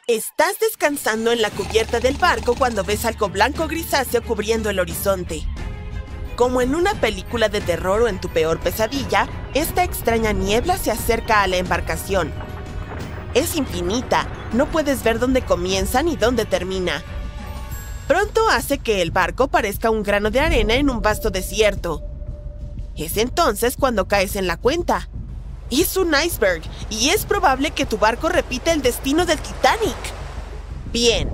Estás descansando en la cubierta del barco cuando ves algo blanco grisáceo cubriendo el horizonte. Como en una película de terror o en tu peor pesadilla, esta extraña niebla se acerca a la embarcación. Es infinita, no puedes ver dónde comienza ni dónde termina. Pronto hace que el barco parezca un grano de arena en un vasto desierto. Es entonces cuando caes en la cuenta. Es un iceberg, y es probable que tu barco repita el destino del Titanic. Bien,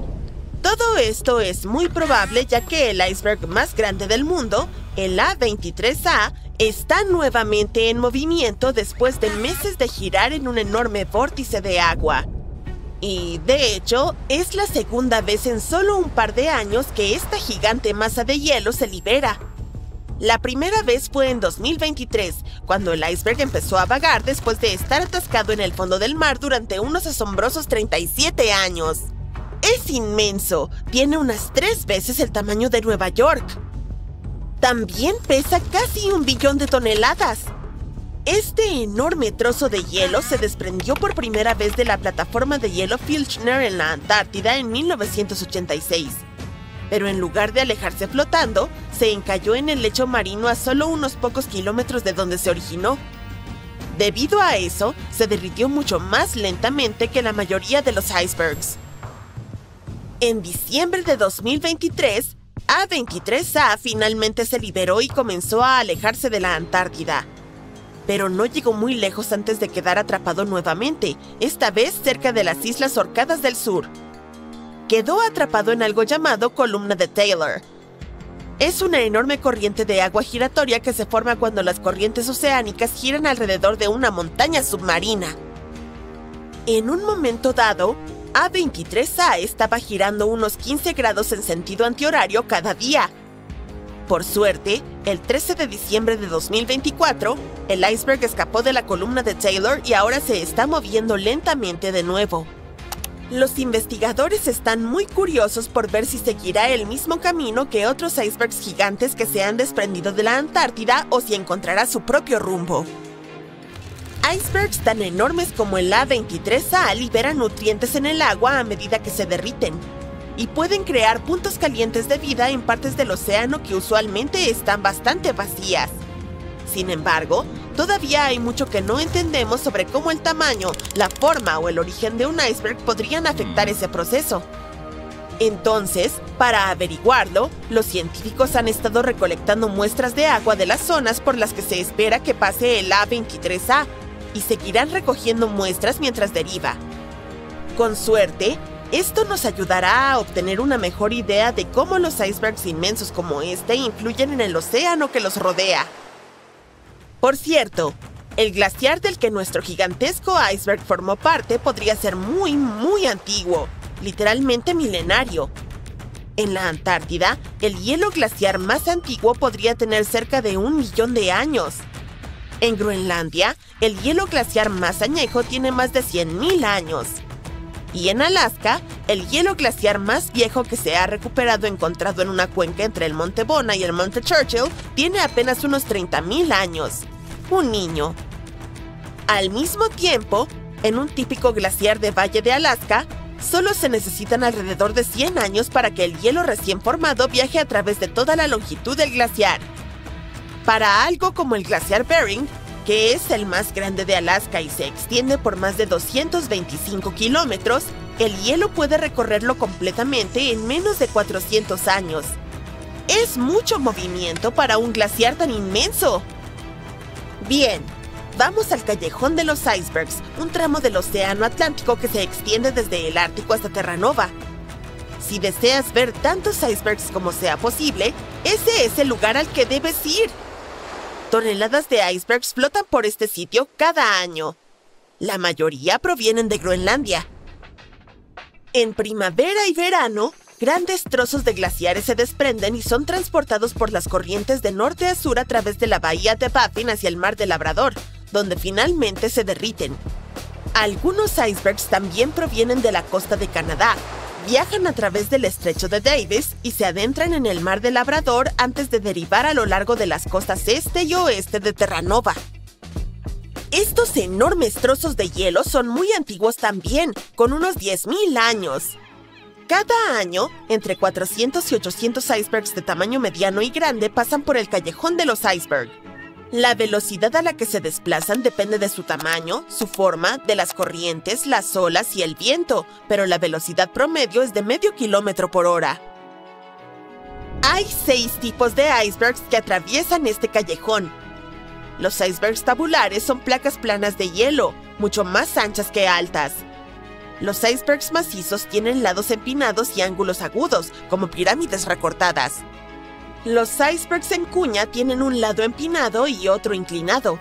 todo esto es muy probable ya que el iceberg más grande del mundo, el A23A, está nuevamente en movimiento después de meses de girar en un enorme vórtice de agua. Y, de hecho, es la segunda vez en solo un par de años que esta gigante masa de hielo se libera. La primera vez fue en 2023, cuando el iceberg empezó a vagar después de estar atascado en el fondo del mar durante unos asombrosos 37 años. Es inmenso, tiene unas 3 veces el tamaño de Nueva York. También pesa casi 1 billón de toneladas. Este enorme trozo de hielo se desprendió por primera vez de la plataforma de hielo Filchner en la Antártida en 1986. Pero en lugar de alejarse flotando, se encalló en el lecho marino a solo unos pocos kilómetros de donde se originó. Debido a eso, se derritió mucho más lentamente que la mayoría de los icebergs. En diciembre de 2023, A23A finalmente se liberó y comenzó a alejarse de la Antártida. Pero no llegó muy lejos antes de quedar atrapado nuevamente, esta vez cerca de las Islas Orcadas del Sur. Quedó atrapado en algo llamado columna de Taylor. Es una enorme corriente de agua giratoria que se forma cuando las corrientes oceánicas giran alrededor de una montaña submarina. En un momento dado, A23A estaba girando unos 15 grados en sentido antihorario cada día. Por suerte, el 13 de diciembre de 2024, el iceberg escapó de la columna de Taylor y ahora se está moviendo lentamente de nuevo. Los investigadores están muy curiosos por ver si seguirá el mismo camino que otros icebergs gigantes que se han desprendido de la Antártida o si encontrará su propio rumbo. Icebergs tan enormes como el A23A liberan nutrientes en el agua a medida que se derriten, y pueden crear puntos calientes de vida en partes del océano que usualmente están bastante vacías. Sin embargo, todavía hay mucho que no entendemos sobre cómo el tamaño, la forma o el origen de un iceberg podrían afectar ese proceso. Entonces, para averiguarlo, los científicos han estado recolectando muestras de agua de las zonas por las que se espera que pase el A23A y seguirán recogiendo muestras mientras deriva. Con suerte, esto nos ayudará a obtener una mejor idea de cómo los icebergs inmensos como este influyen en el océano que los rodea. Por cierto, el glaciar del que nuestro gigantesco iceberg formó parte podría ser muy antiguo, literalmente milenario. En la Antártida, el hielo glaciar más antiguo podría tener cerca de 1 millón de años. En Groenlandia, el hielo glaciar más añejo tiene más de 100.000 años. Y en Alaska, el hielo glaciar más viejo que se ha recuperado encontrado en una cuenca entre el Monte Bona y el Monte Churchill tiene apenas unos 30.000 años. Un niño. Al mismo tiempo, en un típico glaciar de Valle de Alaska, solo se necesitan alrededor de 100 años para que el hielo recién formado viaje a través de toda la longitud del glaciar. Para algo como el glaciar Bering, que es el más grande de Alaska y se extiende por más de 225 kilómetros, el hielo puede recorrerlo completamente en menos de 400 años. Es mucho movimiento para un glaciar tan inmenso. Bien, vamos al callejón de los icebergs, un tramo del océano Atlántico que se extiende desde el Ártico hasta Terranova. Si deseas ver tantos icebergs como sea posible, ese es el lugar al que debes ir. Toneladas de icebergs flotan por este sitio cada año. La mayoría provienen de Groenlandia. En primavera y verano, grandes trozos de glaciares se desprenden y son transportados por las corrientes de norte a sur a través de la bahía de Baffin hacia el mar de Labrador, donde finalmente se derriten. Algunos icebergs también provienen de la costa de Canadá, viajan a través del estrecho de Davis y se adentran en el mar de Labrador antes de derivar a lo largo de las costas este y oeste de Terranova. Estos enormes trozos de hielo son muy antiguos también, con unos 10.000 años. Cada año, entre 400 y 800 icebergs de tamaño mediano y grande pasan por el callejón de los icebergs. La velocidad a la que se desplazan depende de su tamaño, su forma, de las corrientes, las olas y el viento, pero la velocidad promedio es de medio kilómetro por hora. Hay 6 tipos de icebergs que atraviesan este callejón. Los icebergs tabulares son placas planas de hielo, mucho más anchas que altas. Los icebergs macizos tienen lados empinados y ángulos agudos, como pirámides recortadas. Los icebergs en cuña tienen un lado empinado y otro inclinado.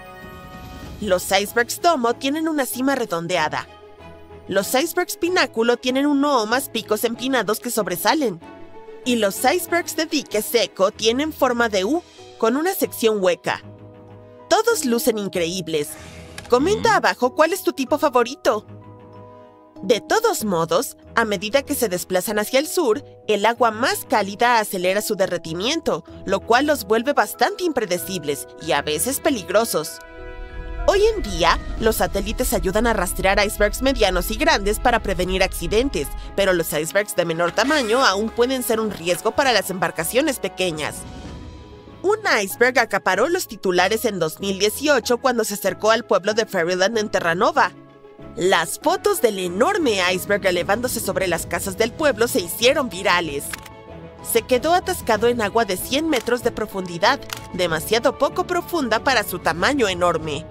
Los icebergs domo tienen una cima redondeada. Los icebergs pináculo tienen uno o más picos empinados que sobresalen. Y los icebergs de dique seco tienen forma de U, con una sección hueca. Todos lucen increíbles. Comenta abajo cuál es tu tipo favorito. De todos modos, a medida que se desplazan hacia el sur, el agua más cálida acelera su derretimiento, lo cual los vuelve bastante impredecibles y a veces peligrosos. Hoy en día, los satélites ayudan a rastrear icebergs medianos y grandes para prevenir accidentes, pero los icebergs de menor tamaño aún pueden ser un riesgo para las embarcaciones pequeñas. Un iceberg acaparó los titulares en 2018 cuando se acercó al pueblo de Ferryland en Terranova. Las fotos del enorme iceberg elevándose sobre las casas del pueblo se hicieron virales. Se quedó atascado en agua de 100 metros de profundidad, demasiado poco profunda para su tamaño enorme.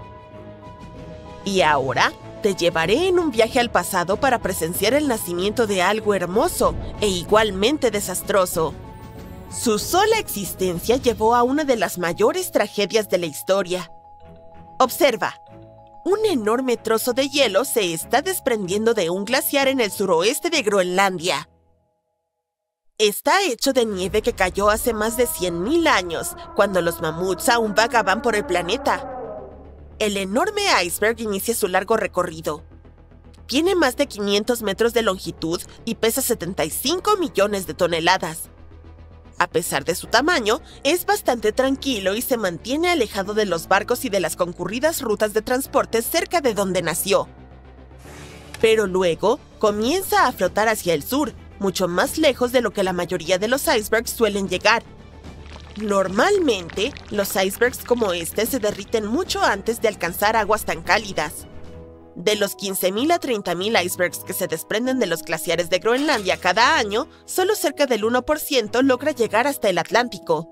Y ahora, te llevaré en un viaje al pasado para presenciar el nacimiento de algo hermoso e igualmente desastroso. Su sola existencia llevó a una de las mayores tragedias de la historia. Observa. Un enorme trozo de hielo se está desprendiendo de un glaciar en el suroeste de Groenlandia. Está hecho de nieve que cayó hace más de 100.000 años, cuando los mamuts aún vagaban por el planeta. El enorme iceberg inicia su largo recorrido. Tiene más de 500 metros de longitud y pesa 75 millones de toneladas. A pesar de su tamaño, es bastante tranquilo y se mantiene alejado de los barcos y de las concurridas rutas de transporte cerca de donde nació. Pero luego, comienza a flotar hacia el sur, mucho más lejos de lo que la mayoría de los icebergs suelen llegar. Normalmente, los icebergs como este se derriten mucho antes de alcanzar aguas tan cálidas. De los 15.000 a 30.000 icebergs que se desprenden de los glaciares de Groenlandia cada año, solo cerca del 1% logra llegar hasta el Atlántico.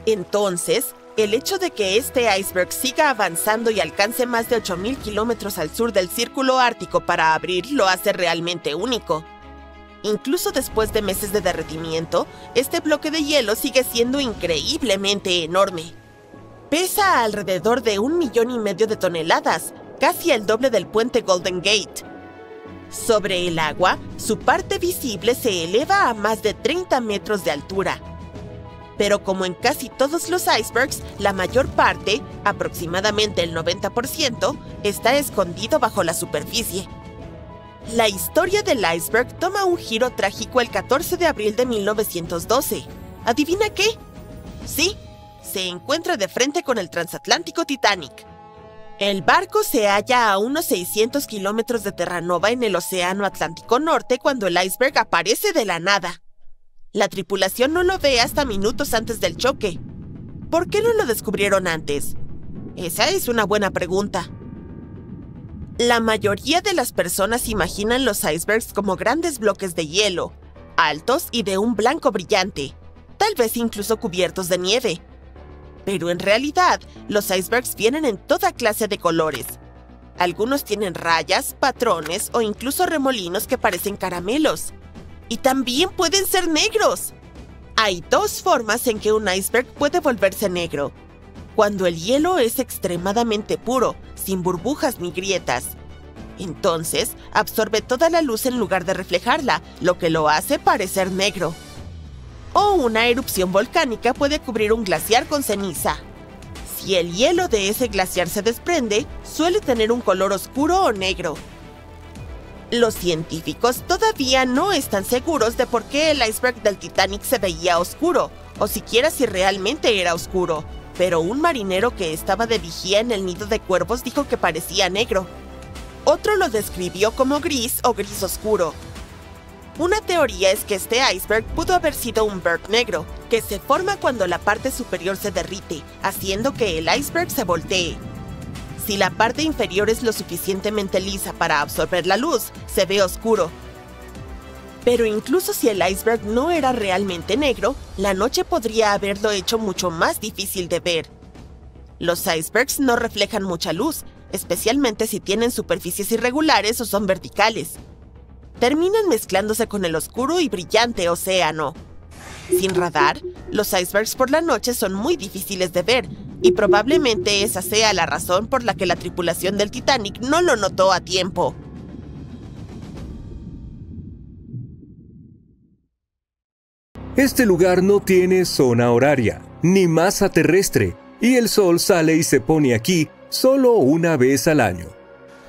Entonces, el hecho de que este iceberg siga avanzando y alcance más de 8.000 kilómetros al sur del Círculo Ártico para abrir lo hace realmente único. Incluso después de meses de derretimiento, este bloque de hielo sigue siendo increíblemente enorme. Pesa alrededor de 1,5 millones de toneladas, casi el doble del puente Golden Gate. Sobre el agua, su parte visible se eleva a más de 30 metros de altura. Pero como en casi todos los icebergs, la mayor parte, aproximadamente el 90%, está escondido bajo la superficie. La historia del iceberg toma un giro trágico el 14 de abril de 1912. ¿Adivina qué? Sí, se encuentra de frente con el transatlántico Titanic. El barco se halla a unos 600 kilómetros de Terranova en el Océano Atlántico Norte cuando el iceberg aparece de la nada. La tripulación no lo ve hasta minutos antes del choque. ¿Por qué no lo descubrieron antes? Esa es una buena pregunta. La mayoría de las personas imaginan los icebergs como grandes bloques de hielo, altos y de un blanco brillante, tal vez incluso cubiertos de nieve. Pero en realidad, los icebergs vienen en toda clase de colores. Algunos tienen rayas, patrones o incluso remolinos que parecen caramelos. Y también pueden ser negros. Hay 2 formas en que un iceberg puede volverse negro. Cuando el hielo es extremadamente puro, sin burbujas ni grietas. Entonces, absorbe toda la luz en lugar de reflejarla, lo que lo hace parecer negro. O una erupción volcánica puede cubrir un glaciar con ceniza. Si el hielo de ese glaciar se desprende, suele tener un color oscuro o negro. Los científicos todavía no están seguros de por qué el iceberg del Titanic se veía oscuro, o siquiera si realmente era oscuro. pero un marinero que estaba de vigía en el nido de cuervos dijo que parecía negro. Otro lo describió como gris o gris oscuro. Una teoría es que este iceberg pudo haber sido un berg negro, que se forma cuando la parte superior se derrite, haciendo que el iceberg se voltee. Si la parte inferior es lo suficientemente lisa para absorber la luz, se ve oscuro. Pero incluso si el iceberg no era realmente negro, la noche podría haberlo hecho mucho más difícil de ver. Los icebergs no reflejan mucha luz, especialmente si tienen superficies irregulares o son verticales. Terminan mezclándose con el oscuro y brillante océano. Sin radar, los icebergs por la noche son muy difíciles de ver, y probablemente esa sea la razón por la que la tripulación del Titanic no lo notó a tiempo. Este lugar no tiene zona horaria, ni masa terrestre, y el sol sale y se pone aquí solo una vez al año.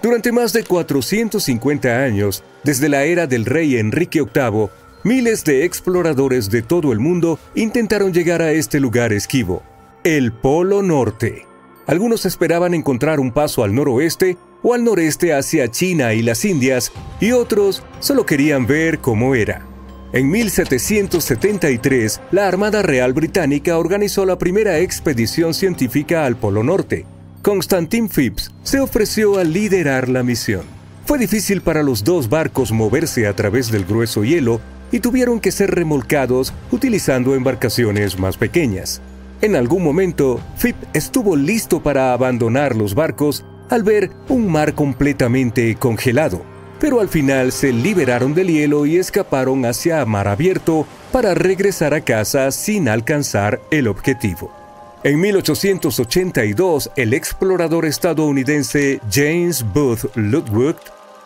Durante más de 450 años, desde la era del rey Enrique VIII, miles de exploradores de todo el mundo intentaron llegar a este lugar esquivo, el Polo Norte. Algunos esperaban encontrar un paso al noroeste o al noreste hacia China y las Indias, y otros solo querían ver cómo era. En 1773, la Armada Real Británica organizó la primera expedición científica al Polo Norte. Constantine Phipps se ofreció a liderar la misión. Fue difícil para los dos barcos moverse a través del grueso hielo y tuvieron que ser remolcados utilizando embarcaciones más pequeñas. En algún momento, Phipps estuvo listo para abandonar los barcos al ver un mar completamente congelado, pero al final se liberaron del hielo y escaparon hacia mar abierto para regresar a casa sin alcanzar el objetivo. En 1882, el explorador estadounidense James Booth Ludwig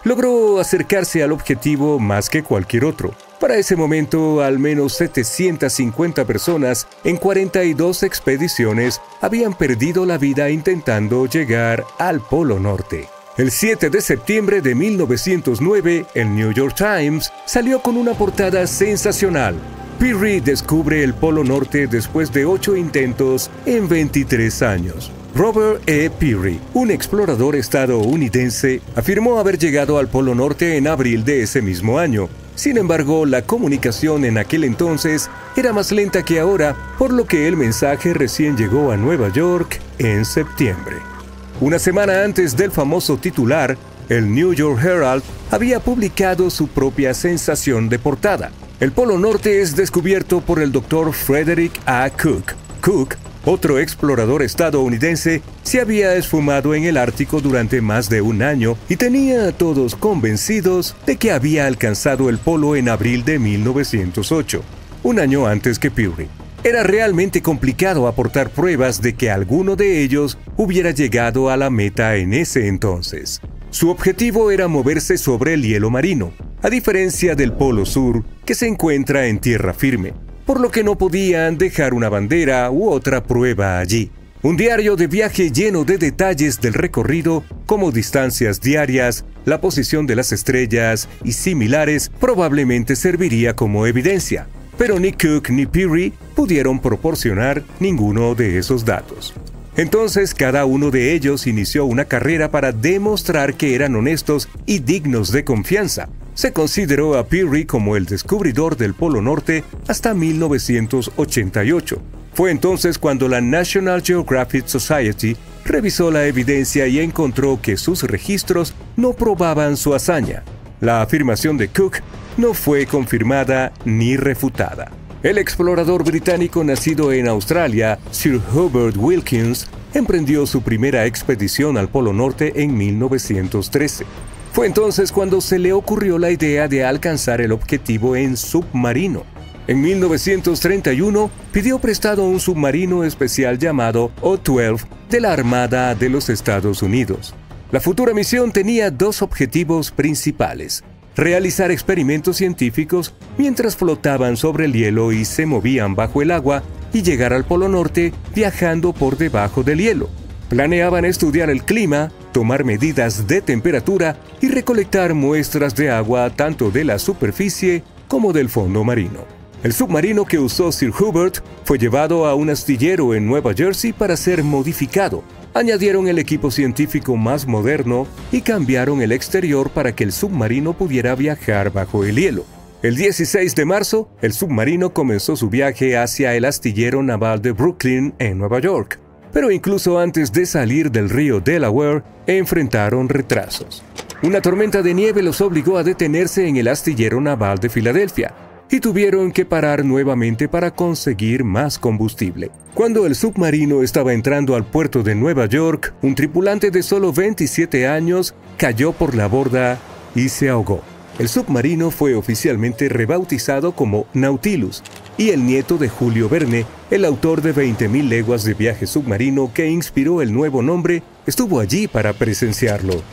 logró acercarse al objetivo más que cualquier otro. Para ese momento, al menos 750 personas en 42 expediciones habían perdido la vida intentando llegar al Polo Norte. El 7 de septiembre de 1909, el New York Times salió con una portada sensacional. Peary descubre el Polo Norte después de 8 intentos en 23 años. Robert E. Peary, un explorador estadounidense, afirmó haber llegado al Polo Norte en abril de ese mismo año. Sin embargo, la comunicación en aquel entonces era más lenta que ahora, por lo que el mensaje recién llegó a Nueva York en septiembre. Una semana antes del famoso titular, el New York Herald había publicado su propia sensación de portada. El Polo Norte es descubierto por el Dr. Frederick A. Cook. Cook, otro explorador estadounidense, se había esfumado en el Ártico durante más de un año y tenía a todos convencidos de que había alcanzado el polo en abril de 1908, un año antes que Peary. Era realmente complicado aportar pruebas de que alguno de ellos hubiera llegado a la meta en ese entonces. Su objetivo era moverse sobre el hielo marino, a diferencia del Polo Sur, que se encuentra en tierra firme, por lo que no podían dejar una bandera u otra prueba allí. Un diario de viaje lleno de detalles del recorrido, como distancias diarias, la posición de las estrellas y similares, probablemente serviría como evidencia, pero ni Cook ni Peary pudieron proporcionar ninguno de esos datos. Entonces cada uno de ellos inició una carrera para demostrar que eran honestos y dignos de confianza. Se consideró a Peary como el descubridor del Polo Norte hasta 1988. Fue entonces cuando la National Geographic Society revisó la evidencia y encontró que sus registros no probaban su hazaña. La afirmación de Cook no fue confirmada ni refutada. El explorador británico nacido en Australia, Sir Hubert Wilkins, emprendió su primera expedición al Polo Norte en 1913. Fue entonces cuando se le ocurrió la idea de alcanzar el objetivo en submarino. En 1931 pidió prestado un submarino especial llamado O-12 de la Armada de los Estados Unidos. La futura misión tenía dos objetivos principales: realizar experimentos científicos mientras flotaban sobre el hielo y se movían bajo el agua, y llegar al Polo Norte viajando por debajo del hielo. Planeaban estudiar el clima, tomar medidas de temperatura y recolectar muestras de agua tanto de la superficie como del fondo marino. El submarino que usó Sir Hubert fue llevado a un astillero en Nueva Jersey para ser modificado. Añadieron el equipo científico más moderno y cambiaron el exterior para que el submarino pudiera viajar bajo el hielo. El 16 de marzo, el submarino comenzó su viaje hacia el astillero naval de Brooklyn, en Nueva York. Pero incluso antes de salir del río Delaware, enfrentaron retrasos. Una tormenta de nieve los obligó a detenerse en el astillero naval de Filadelfia y tuvieron que parar nuevamente para conseguir más combustible. Cuando el submarino estaba entrando al puerto de Nueva York, un tripulante de solo 27 años cayó por la borda y se ahogó. El submarino fue oficialmente rebautizado como Nautilus, y el nieto de Julio Verne, el autor de 20.000 leguas de viaje submarino que inspiró el nuevo nombre, estuvo allí para presenciarlo.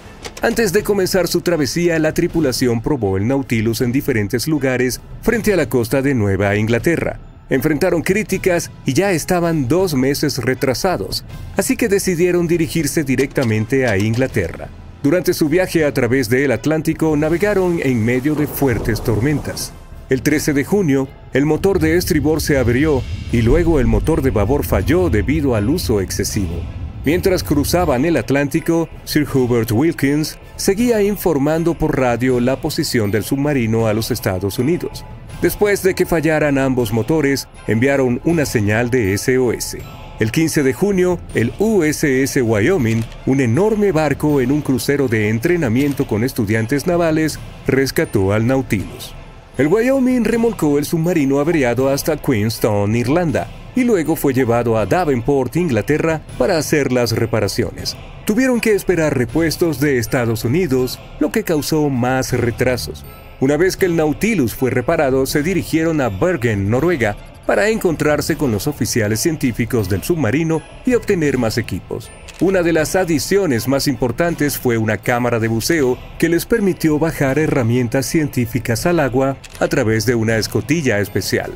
Antes de comenzar su travesía, la tripulación probó el Nautilus en diferentes lugares frente a la costa de Nueva Inglaterra. Enfrentaron críticas y ya estaban 2 meses retrasados, así que decidieron dirigirse directamente a Inglaterra. Durante su viaje a través del Atlántico, navegaron en medio de fuertes tormentas. El 13 de junio, el motor de estribor se abrió y luego el motor de babor falló debido al uso excesivo. Mientras cruzaban el Atlántico, Sir Hubert Wilkins seguía informando por radio la posición del submarino a los Estados Unidos. Después de que fallaran ambos motores, enviaron una señal de SOS. El 15 de junio, el USS Wyoming, un enorme barco en un crucero de entrenamiento con estudiantes navales, rescató al Nautilus. El Wyoming remolcó el submarino averiado hasta Queenstown, Irlanda, y luego fue llevado a Davenport, Inglaterra, para hacer las reparaciones. Tuvieron que esperar repuestos de Estados Unidos, lo que causó más retrasos. Una vez que el Nautilus fue reparado, se dirigieron a Bergen, Noruega, para encontrarse con los oficiales científicos del submarino y obtener más equipos. Una de las adiciones más importantes fue una cámara de buceo que les permitió bajar herramientas científicas al agua a través de una escotilla especial.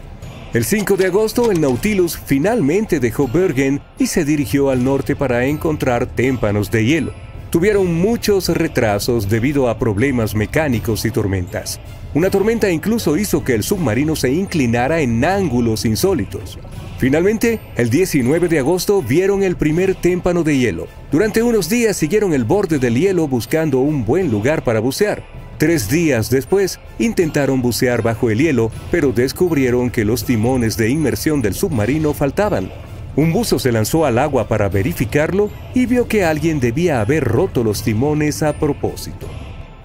El 5 de agosto, el Nautilus finalmente dejó Bergen y se dirigió al norte para encontrar témpanos de hielo. Tuvieron muchos retrasos debido a problemas mecánicos y tormentas. Una tormenta incluso hizo que el submarino se inclinara en ángulos insólitos. Finalmente, el 19 de agosto vieron el primer témpano de hielo. Durante unos días siguieron el borde del hielo buscando un buen lugar para bucear. 3 días después, intentaron bucear bajo el hielo, pero descubrieron que los timones de inmersión del submarino faltaban. Un buzo se lanzó al agua para verificarlo y vio que alguien debía haber roto los timones a propósito.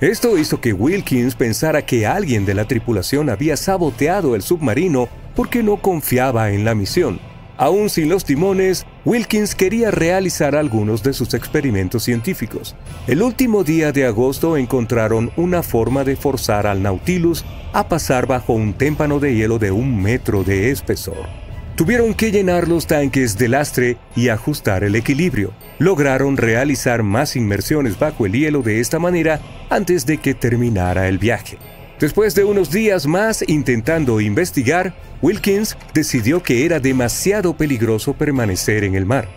Esto hizo que Wilkins pensara que alguien de la tripulación había saboteado el submarino porque no confiaba en la misión. Aún sin los timones, Wilkins quería realizar algunos de sus experimentos científicos. El último día de agosto encontraron una forma de forzar al Nautilus a pasar bajo un témpano de hielo de 1 metro de espesor. Tuvieron que llenar los tanques de lastre y ajustar el equilibrio. Lograron realizar más inmersiones bajo el hielo de esta manera antes de que terminara el viaje. Después de unos días más intentando investigar, Wilkins decidió que era demasiado peligroso permanecer en el mar.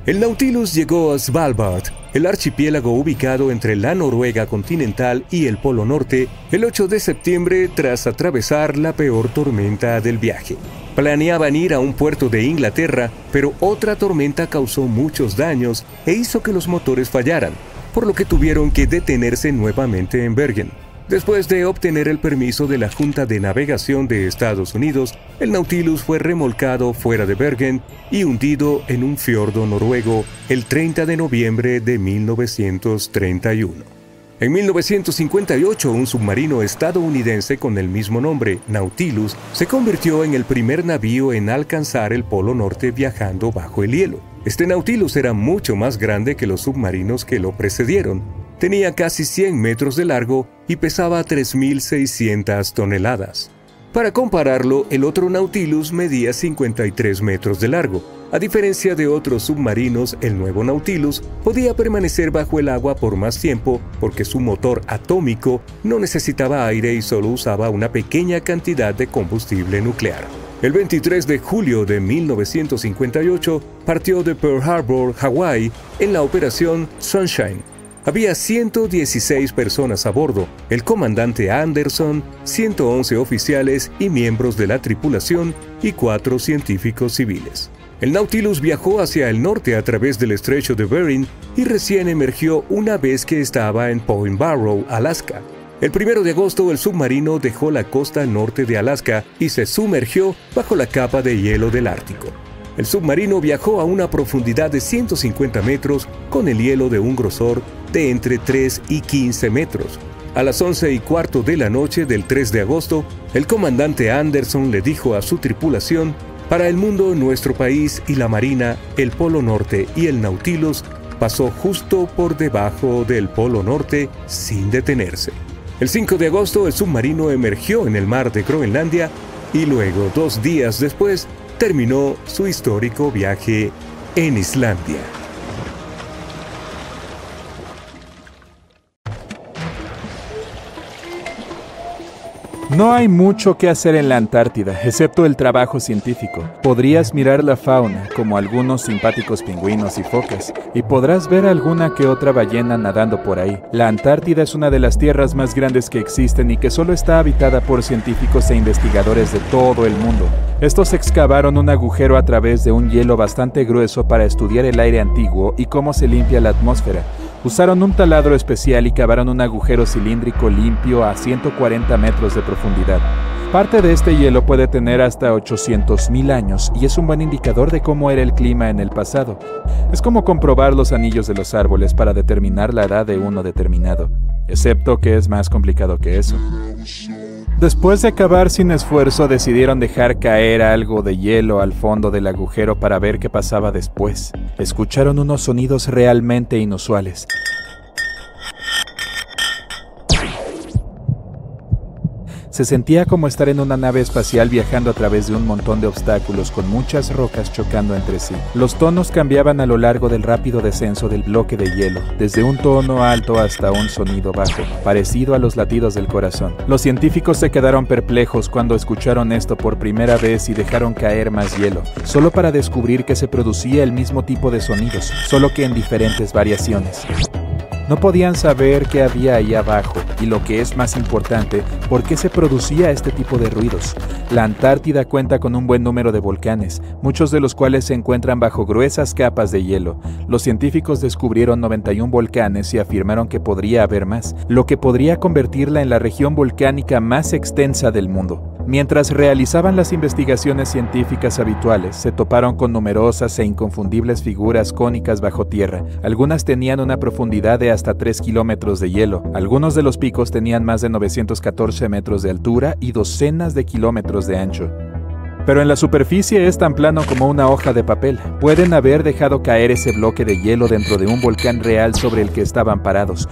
El Nautilus llegó a Svalbard, el archipiélago ubicado entre la Noruega continental y el Polo Norte, el 8 de septiembre tras atravesar la peor tormenta del viaje. Planeaban ir a un puerto de Inglaterra, pero otra tormenta causó muchos daños e hizo que los motores fallaran, por lo que tuvieron que detenerse nuevamente en Bergen. Después de obtener el permiso de la Junta de Navegación de Estados Unidos, el Nautilus fue remolcado fuera de Bergen y hundido en un fiordo noruego el 30 de noviembre de 1931. En 1958, un submarino estadounidense con el mismo nombre, Nautilus, se convirtió en el primer navío en alcanzar el Polo Norte viajando bajo el hielo. Este Nautilus era mucho más grande que los submarinos que lo precedieron. Tenía casi 100 metros de largo y pesaba 3.600 toneladas. Para compararlo, el otro Nautilus medía 53 metros de largo. A diferencia de otros submarinos, el nuevo Nautilus podía permanecer bajo el agua por más tiempo porque su motor atómico no necesitaba aire y solo usaba una pequeña cantidad de combustible nuclear. El 23 de julio de 1958 partió de Pearl Harbor, Hawái, en la Operación Sunshine. Había 116 personas a bordo, el comandante Anderson, 111 oficiales y miembros de la tripulación y 4 científicos civiles. El Nautilus viajó hacia el norte a través del estrecho de Bering y recién emergió una vez que estaba en Point Barrow, Alaska. El 1 de agosto el submarino dejó la costa norte de Alaska y se sumergió bajo la capa de hielo del Ártico. El submarino viajó a una profundidad de 150 metros con el hielo de un grosor de entre 3 y 15 metros. A las 11:15 de la noche del 3 de agosto, el comandante Anderson le dijo a su tripulación: «Para el mundo, nuestro país y la Marina, el Polo Norte y el Nautilus pasó justo por debajo del Polo Norte sin detenerse». El 5 de agosto el submarino emergió en el mar de Groenlandia y luego, 2 días después, terminó su histórico viaje en Islandia. No hay mucho que hacer en la Antártida, excepto el trabajo científico. Podrías mirar la fauna, como algunos simpáticos pingüinos y focas, y podrás ver alguna que otra ballena nadando por ahí. La Antártida es una de las tierras más grandes que existen y que solo está habitada por científicos e investigadores de todo el mundo. Estos excavaron un agujero a través de un hielo bastante grueso para estudiar el aire antiguo y cómo se limpia la atmósfera. Usaron un taladro especial y cavaron un agujero cilíndrico limpio a 140 metros de profundidad. Parte de este hielo puede tener hasta 800.000 años y es un buen indicador de cómo era el clima en el pasado. Es como comprobar los anillos de los árboles para determinar la edad de uno determinado, excepto que es más complicado que eso. Después de cavar sin esfuerzo, decidieron dejar caer algo de hielo al fondo del agujero para ver qué pasaba después. Escucharon unos sonidos realmente inusuales. Se sentía como estar en una nave espacial viajando a través de un montón de obstáculos con muchas rocas chocando entre sí. Los tonos cambiaban a lo largo del rápido descenso del bloque de hielo, desde un tono alto hasta un sonido bajo, parecido a los latidos del corazón. Los científicos se quedaron perplejos cuando escucharon esto por primera vez y dejaron caer más hielo, solo para descubrir que se producía el mismo tipo de sonidos, solo que en diferentes variaciones. No podían saber qué había ahí abajo y, lo que es más importante, por qué se producía este tipo de ruidos. La Antártida cuenta con un buen número de volcanes, muchos de los cuales se encuentran bajo gruesas capas de hielo. Los científicos descubrieron 91 volcanes y afirmaron que podría haber más, lo que podría convertirla en la región volcánica más extensa del mundo. Mientras realizaban las investigaciones científicas habituales, se toparon con numerosas e inconfundibles figuras cónicas bajo tierra. Algunas tenían una profundidad de hasta 3 kilómetros de hielo. Algunos de los picos tenían más de 914 metros de altura y docenas de kilómetros de ancho. Pero en la superficie es tan plano como una hoja de papel. Pueden haber dejado caer ese bloque de hielo dentro de un volcán real sobre el que estaban parados.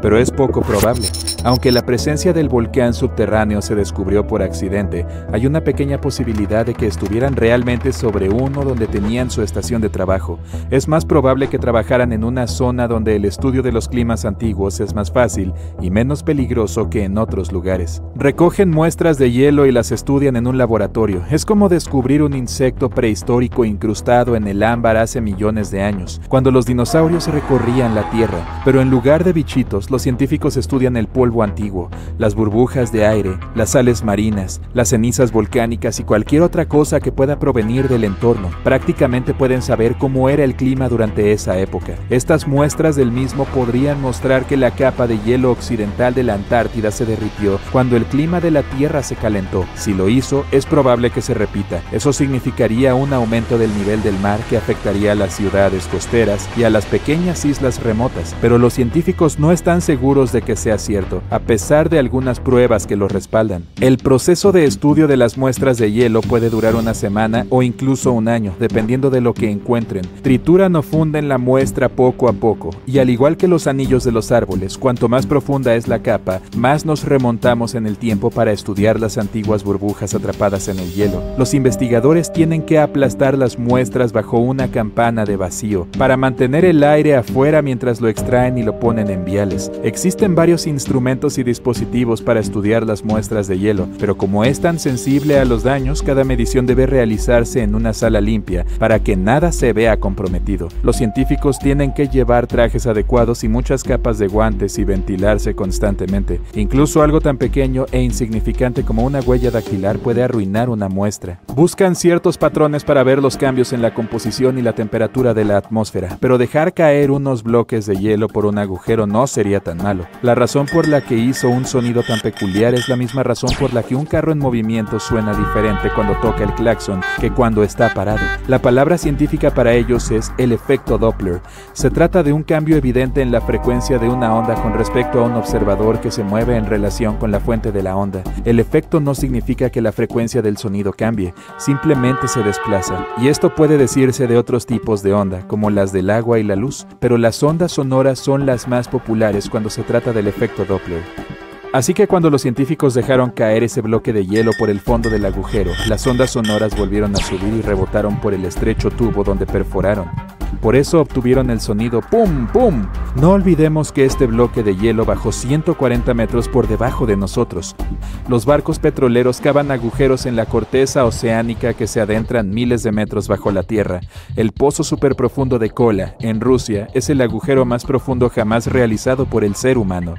Pero es poco probable. Aunque la presencia del volcán subterráneo se descubrió por accidente, hay una pequeña posibilidad de que estuvieran realmente sobre uno donde tenían su estación de trabajo. Es más probable que trabajaran en una zona donde el estudio de los climas antiguos es más fácil y menos peligroso que en otros lugares. Recogen muestras de hielo y las estudian en un laboratorio. Es como descubrir un insecto prehistórico incrustado en el ámbar hace millones de años, cuando los dinosaurios recorrían la Tierra. Pero en lugar de bichitos, los científicos estudian el polvo antiguo, las burbujas de aire, las sales marinas, las cenizas volcánicas y cualquier otra cosa que pueda provenir del entorno. Prácticamente pueden saber cómo era el clima durante esa época. Estas muestras del mismo podrían mostrar que la capa de hielo occidental de la Antártida se derritió cuando el clima de la Tierra se calentó. Si lo hizo, es probable que se repita. Eso significaría un aumento del nivel del mar que afectaría a las ciudades costeras y a las pequeñas islas remotas. Pero los científicos no están seguros de que sea cierto, a pesar de algunas pruebas que lo respaldan. El proceso de estudio de las muestras de hielo puede durar una semana o incluso un año, dependiendo de lo que encuentren. Trituran o funden la muestra poco a poco, y al igual que los anillos de los árboles, cuanto más profunda es la capa, más nos remontamos en el tiempo para estudiar las antiguas burbujas atrapadas en el hielo. Los investigadores tienen que aplastar las muestras bajo una campana de vacío, para mantener el aire afuera mientras lo extraen y lo ponen en viales. Existen varios instrumentos instrumentos y dispositivos para estudiar las muestras de hielo, pero como es tan sensible a los daños, cada medición debe realizarse en una sala limpia para que nada se vea comprometido. Los científicos tienen que llevar trajes adecuados y muchas capas de guantes y ventilarse constantemente. Incluso algo tan pequeño e insignificante como una huella dactilar puede arruinar una muestra. Buscan ciertos patrones para ver los cambios en la composición y la temperatura de la atmósfera, pero dejar caer unos bloques de hielo por un agujero no sería tan malo. La razón por la que hizo un sonido tan peculiar es la misma razón por la que un carro en movimiento suena diferente cuando toca el claxon que cuando está parado. La palabra científica para ellos es el efecto Doppler. Se trata de un cambio evidente en la frecuencia de una onda con respecto a un observador que se mueve en relación con la fuente de la onda. El efecto no significa que la frecuencia del sonido cambie, simplemente se desplaza. Y esto puede decirse de otros tipos de onda, como las del agua y la luz, pero las ondas sonoras son las más populares cuando se trata del efecto Doppler. Así que cuando los científicos dejaron caer ese bloque de hielo por el fondo del agujero, las ondas sonoras volvieron a subir y rebotaron por el estrecho tubo donde perforaron. Por eso obtuvieron el sonido ¡pum! ¡Pum! No olvidemos que este bloque de hielo bajó 140 metros por debajo de nosotros. Los barcos petroleros cavan agujeros en la corteza oceánica que se adentran miles de metros bajo la tierra. El pozo superprofundo de Kola, en Rusia, es el agujero más profundo jamás realizado por el ser humano.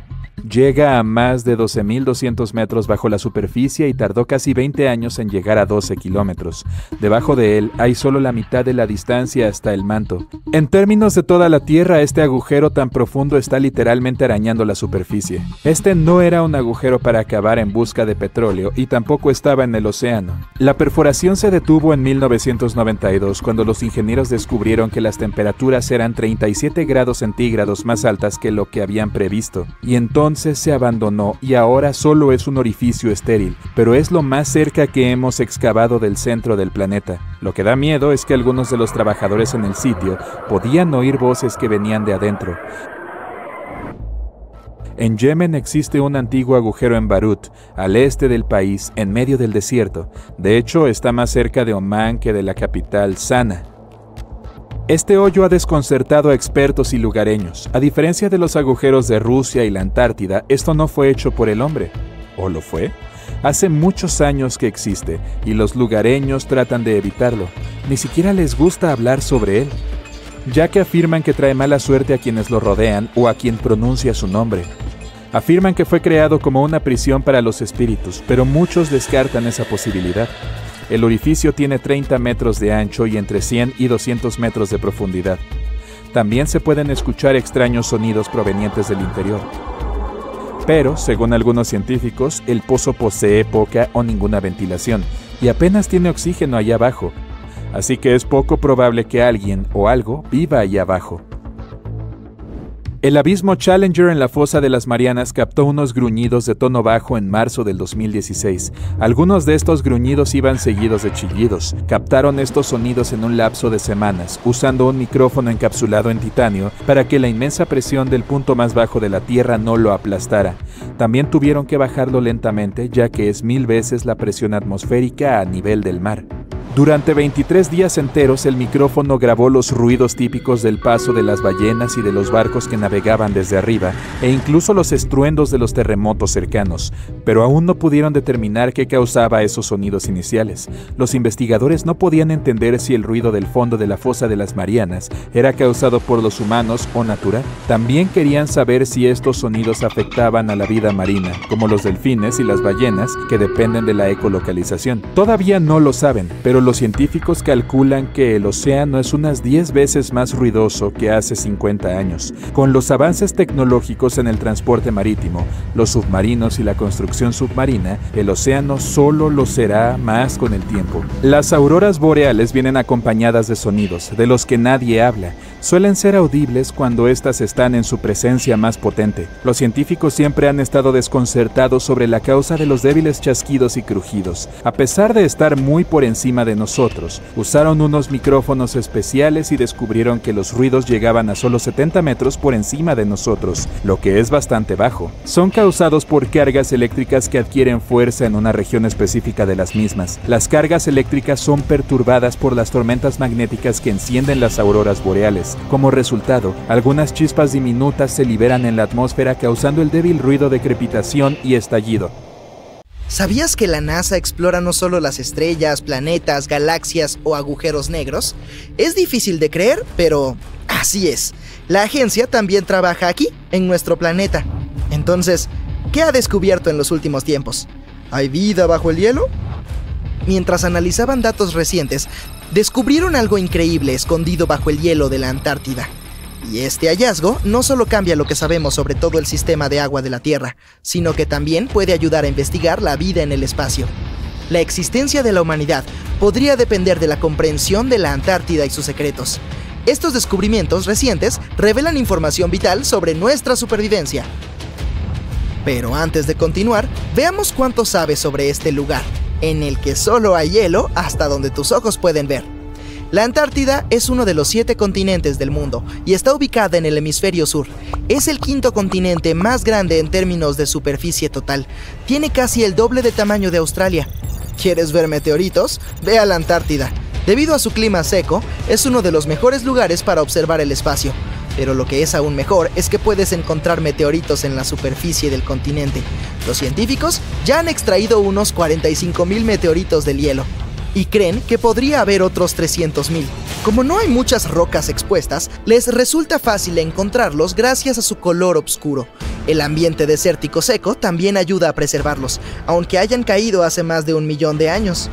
Llega a más de 12.200 metros bajo la superficie y tardó casi 20 años en llegar a 12 kilómetros. Debajo de él hay solo la mitad de la distancia hasta el manto. En términos de toda la Tierra, este agujero tan profundo está literalmente arañando la superficie. Este no era un agujero para cavar en busca de petróleo y tampoco estaba en el océano. La perforación se detuvo en 1992 cuando los ingenieros descubrieron que las temperaturas eran 37 grados centígrados más altas que lo que habían previsto. Y entonces se abandonó y ahora solo es un orificio estéril, pero es lo más cerca que hemos excavado del centro del planeta. Lo que da miedo es que algunos de los trabajadores en el sitio podían oír voces que venían de adentro. En Yemen existe un antiguo agujero en Barut, al este del país, en medio del desierto. De hecho, está más cerca de Omán que de la capital, Sana. Este hoyo ha desconcertado a expertos y lugareños. A diferencia de los agujeros de Rusia y la Antártida, esto no fue hecho por el hombre. ¿O lo fue? Hace muchos años que existe, y los lugareños tratan de evitarlo. Ni siquiera les gusta hablar sobre él, ya que afirman que trae mala suerte a quienes lo rodean o a quien pronuncia su nombre. Afirman que fue creado como una prisión para los espíritus, pero muchos descartan esa posibilidad. El orificio tiene 30 metros de ancho y entre 100 y 200 metros de profundidad. También se pueden escuchar extraños sonidos provenientes del interior. Pero, según algunos científicos, el pozo posee poca o ninguna ventilación y apenas tiene oxígeno allá abajo. Así que es poco probable que alguien o algo viva allá abajo. El abismo Challenger en la fosa de las Marianas captó unos gruñidos de tono bajo en marzo del 2016. Algunos de estos gruñidos iban seguidos de chillidos. Captaron estos sonidos en un lapso de semanas, usando un micrófono encapsulado en titanio para que la inmensa presión del punto más bajo de la Tierra no lo aplastara. También tuvieron que bajarlo lentamente, ya que es 1000 veces la presión atmosférica a nivel del mar. Durante 23 días enteros el micrófono grabó los ruidos típicos del paso de las ballenas y de los barcos que navegaban desde arriba, e incluso los estruendos de los terremotos cercanos, pero aún no pudieron determinar qué causaba esos sonidos iniciales. Los investigadores no podían entender si el ruido del fondo de la fosa de las Marianas era causado por los humanos o natural. También querían saber si estos sonidos afectaban a la vida marina, como los delfines y las ballenas, que dependen de la ecolocalización. Todavía no lo saben, pero los científicos calculan que el océano es unas 10 veces más ruidoso que hace 50 años. Con los avances tecnológicos en el transporte marítimo, los submarinos y la construcción submarina, el océano solo lo será más con el tiempo. Las auroras boreales vienen acompañadas de sonidos, de los que nadie habla. Suelen ser audibles cuando éstas están en su presencia más potente. Los científicos siempre han estado desconcertados sobre la causa de los débiles chasquidos y crujidos. A pesar de estar muy por encima de de nosotros. Usaron unos micrófonos especiales y descubrieron que los ruidos llegaban a solo 70 metros por encima de nosotros, lo que es bastante bajo. Son causados por cargas eléctricas que adquieren fuerza en una región específica de las mismas. Las cargas eléctricas son perturbadas por las tormentas magnéticas que encienden las auroras boreales. Como resultado, algunas chispas diminutas se liberan en la atmósfera causando el débil ruido de crepitación y estallido. ¿Sabías que la NASA explora no solo las estrellas, planetas, galaxias o agujeros negros? Es difícil de creer, pero así es. La agencia también trabaja aquí, en nuestro planeta. Entonces, ¿qué ha descubierto en los últimos tiempos? ¿Hay vida bajo el hielo? Mientras analizaban datos recientes, descubrieron algo increíble escondido bajo el hielo de la Antártida. Y este hallazgo no solo cambia lo que sabemos sobre todo el sistema de agua de la Tierra, sino que también puede ayudar a investigar la vida en el espacio. La existencia de la humanidad podría depender de la comprensión de la Antártida y sus secretos. Estos descubrimientos recientes revelan información vital sobre nuestra supervivencia. Pero antes de continuar, veamos cuánto sabes sobre este lugar, en el que solo hay hielo hasta donde tus ojos pueden ver. La Antártida es uno de los 7 continentes del mundo y está ubicada en el hemisferio sur. Es el 5º continente más grande en términos de superficie total. Tiene casi el doble de tamaño de Australia. ¿Quieres ver meteoritos? Ve a la Antártida. Debido a su clima seco, es uno de los mejores lugares para observar el espacio. Pero lo que es aún mejor es que puedes encontrar meteoritos en la superficie del continente. Los científicos ya han extraído unos 45.000 meteoritos del hielo y creen que podría haber otros 300.000. Como no hay muchas rocas expuestas, les resulta fácil encontrarlos gracias a su color oscuro. El ambiente desértico seco también ayuda a preservarlos, aunque hayan caído hace más de 1 millón de años.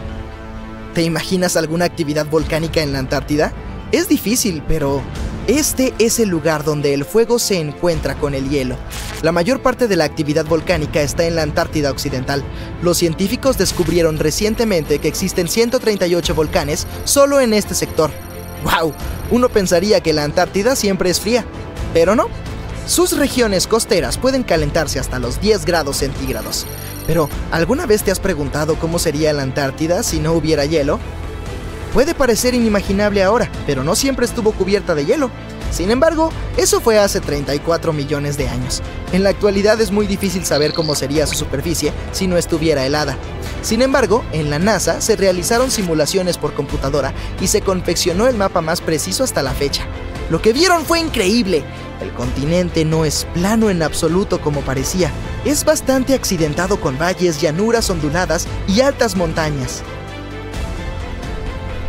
¿Te imaginas alguna actividad volcánica en la Antártida? Es difícil, pero este es el lugar donde el fuego se encuentra con el hielo. La mayor parte de la actividad volcánica está en la Antártida Occidental. Los científicos descubrieron recientemente que existen 138 volcanes solo en este sector. ¡Wow! Uno pensaría que la Antártida siempre es fría, pero no. Sus regiones costeras pueden calentarse hasta los 10 grados centígrados. Pero, ¿alguna vez te has preguntado cómo sería la Antártida si no hubiera hielo? Puede parecer inimaginable ahora, pero no siempre estuvo cubierta de hielo. Sin embargo, eso fue hace 34 millones de años. En la actualidad es muy difícil saber cómo sería su superficie si no estuviera helada. Sin embargo, en la NASA se realizaron simulaciones por computadora y se confeccionó el mapa más preciso hasta la fecha. Lo que vieron fue increíble. El continente no es plano en absoluto como parecía. Es bastante accidentado con valles, llanuras onduladas y altas montañas.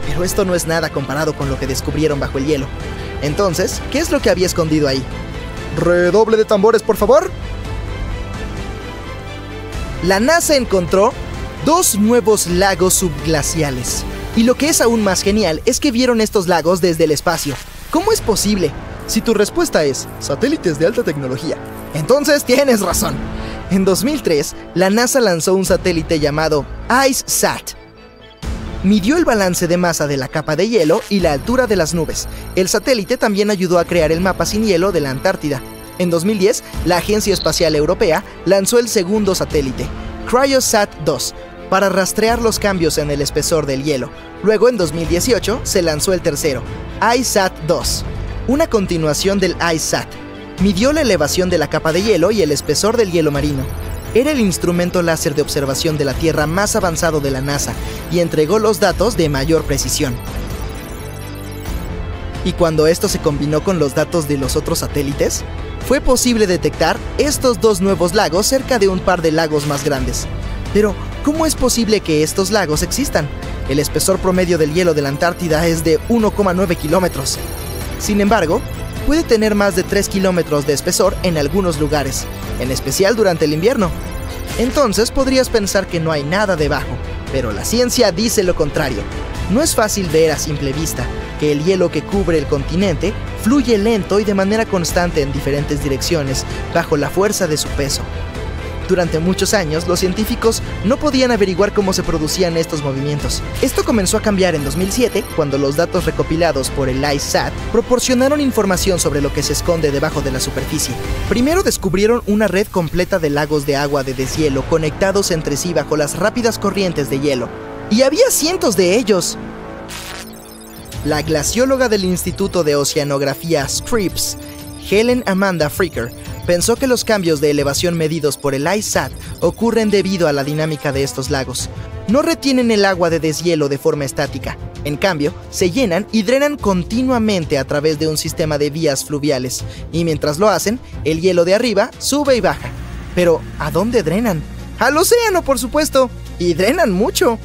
Pero esto no es nada comparado con lo que descubrieron bajo el hielo. Entonces, ¿qué es lo que había escondido ahí? ¡Redoble de tambores, por favor! La NASA encontró 2 nuevos lagos subglaciales. Y lo que es aún más genial es que vieron estos lagos desde el espacio. ¿Cómo es posible? Si tu respuesta es satélites de alta tecnología, entonces tienes razón. En 2003, la NASA lanzó un satélite llamado IceSat. Midió el balance de masa de la capa de hielo y la altura de las nubes. El satélite también ayudó a crear el mapa sin hielo de la Antártida. En 2010, la Agencia Espacial Europea lanzó el segundo satélite, CryoSat-2, para rastrear los cambios en el espesor del hielo. Luego, en 2018, se lanzó el tercero, IceSat-2, una continuación del IceSat. Midió la elevación de la capa de hielo y el espesor del hielo marino. Era el instrumento láser de observación de la Tierra más avanzado de la NASA y entregó los datos de mayor precisión. Y cuando esto se combinó con los datos de los otros satélites, fue posible detectar estos 2 nuevos lagos cerca de un par de lagos más grandes. Pero, ¿cómo es posible que estos lagos existan? El espesor promedio del hielo de la Antártida es de 1,9 kilómetros. Sin embargo, puede tener más de 3 kilómetros de espesor en algunos lugares, en especial durante el invierno. Entonces podrías pensar que no hay nada debajo, pero la ciencia dice lo contrario. No es fácil ver a simple vista que el hielo que cubre el continente fluye lento y de manera constante en diferentes direcciones bajo la fuerza de su peso. Durante muchos años, los científicos no podían averiguar cómo se producían estos movimientos. Esto comenzó a cambiar en 2007, cuando los datos recopilados por el IceSat proporcionaron información sobre lo que se esconde debajo de la superficie. Primero descubrieron una red completa de lagos de agua de deshielo conectados entre sí bajo las rápidas corrientes de hielo. Y había cientos de ellos. La glacióloga del Instituto de Oceanografía Scripps, Helen Amanda Fricker, pensó que los cambios de elevación medidos por el ICESat ocurren debido a la dinámica de estos lagos. No retienen el agua de deshielo de forma estática. En cambio, se llenan y drenan continuamente a través de un sistema de vías fluviales. Y mientras lo hacen, el hielo de arriba sube y baja. Pero, ¿a dónde drenan? ¡Al océano, por supuesto! ¡Y drenan mucho!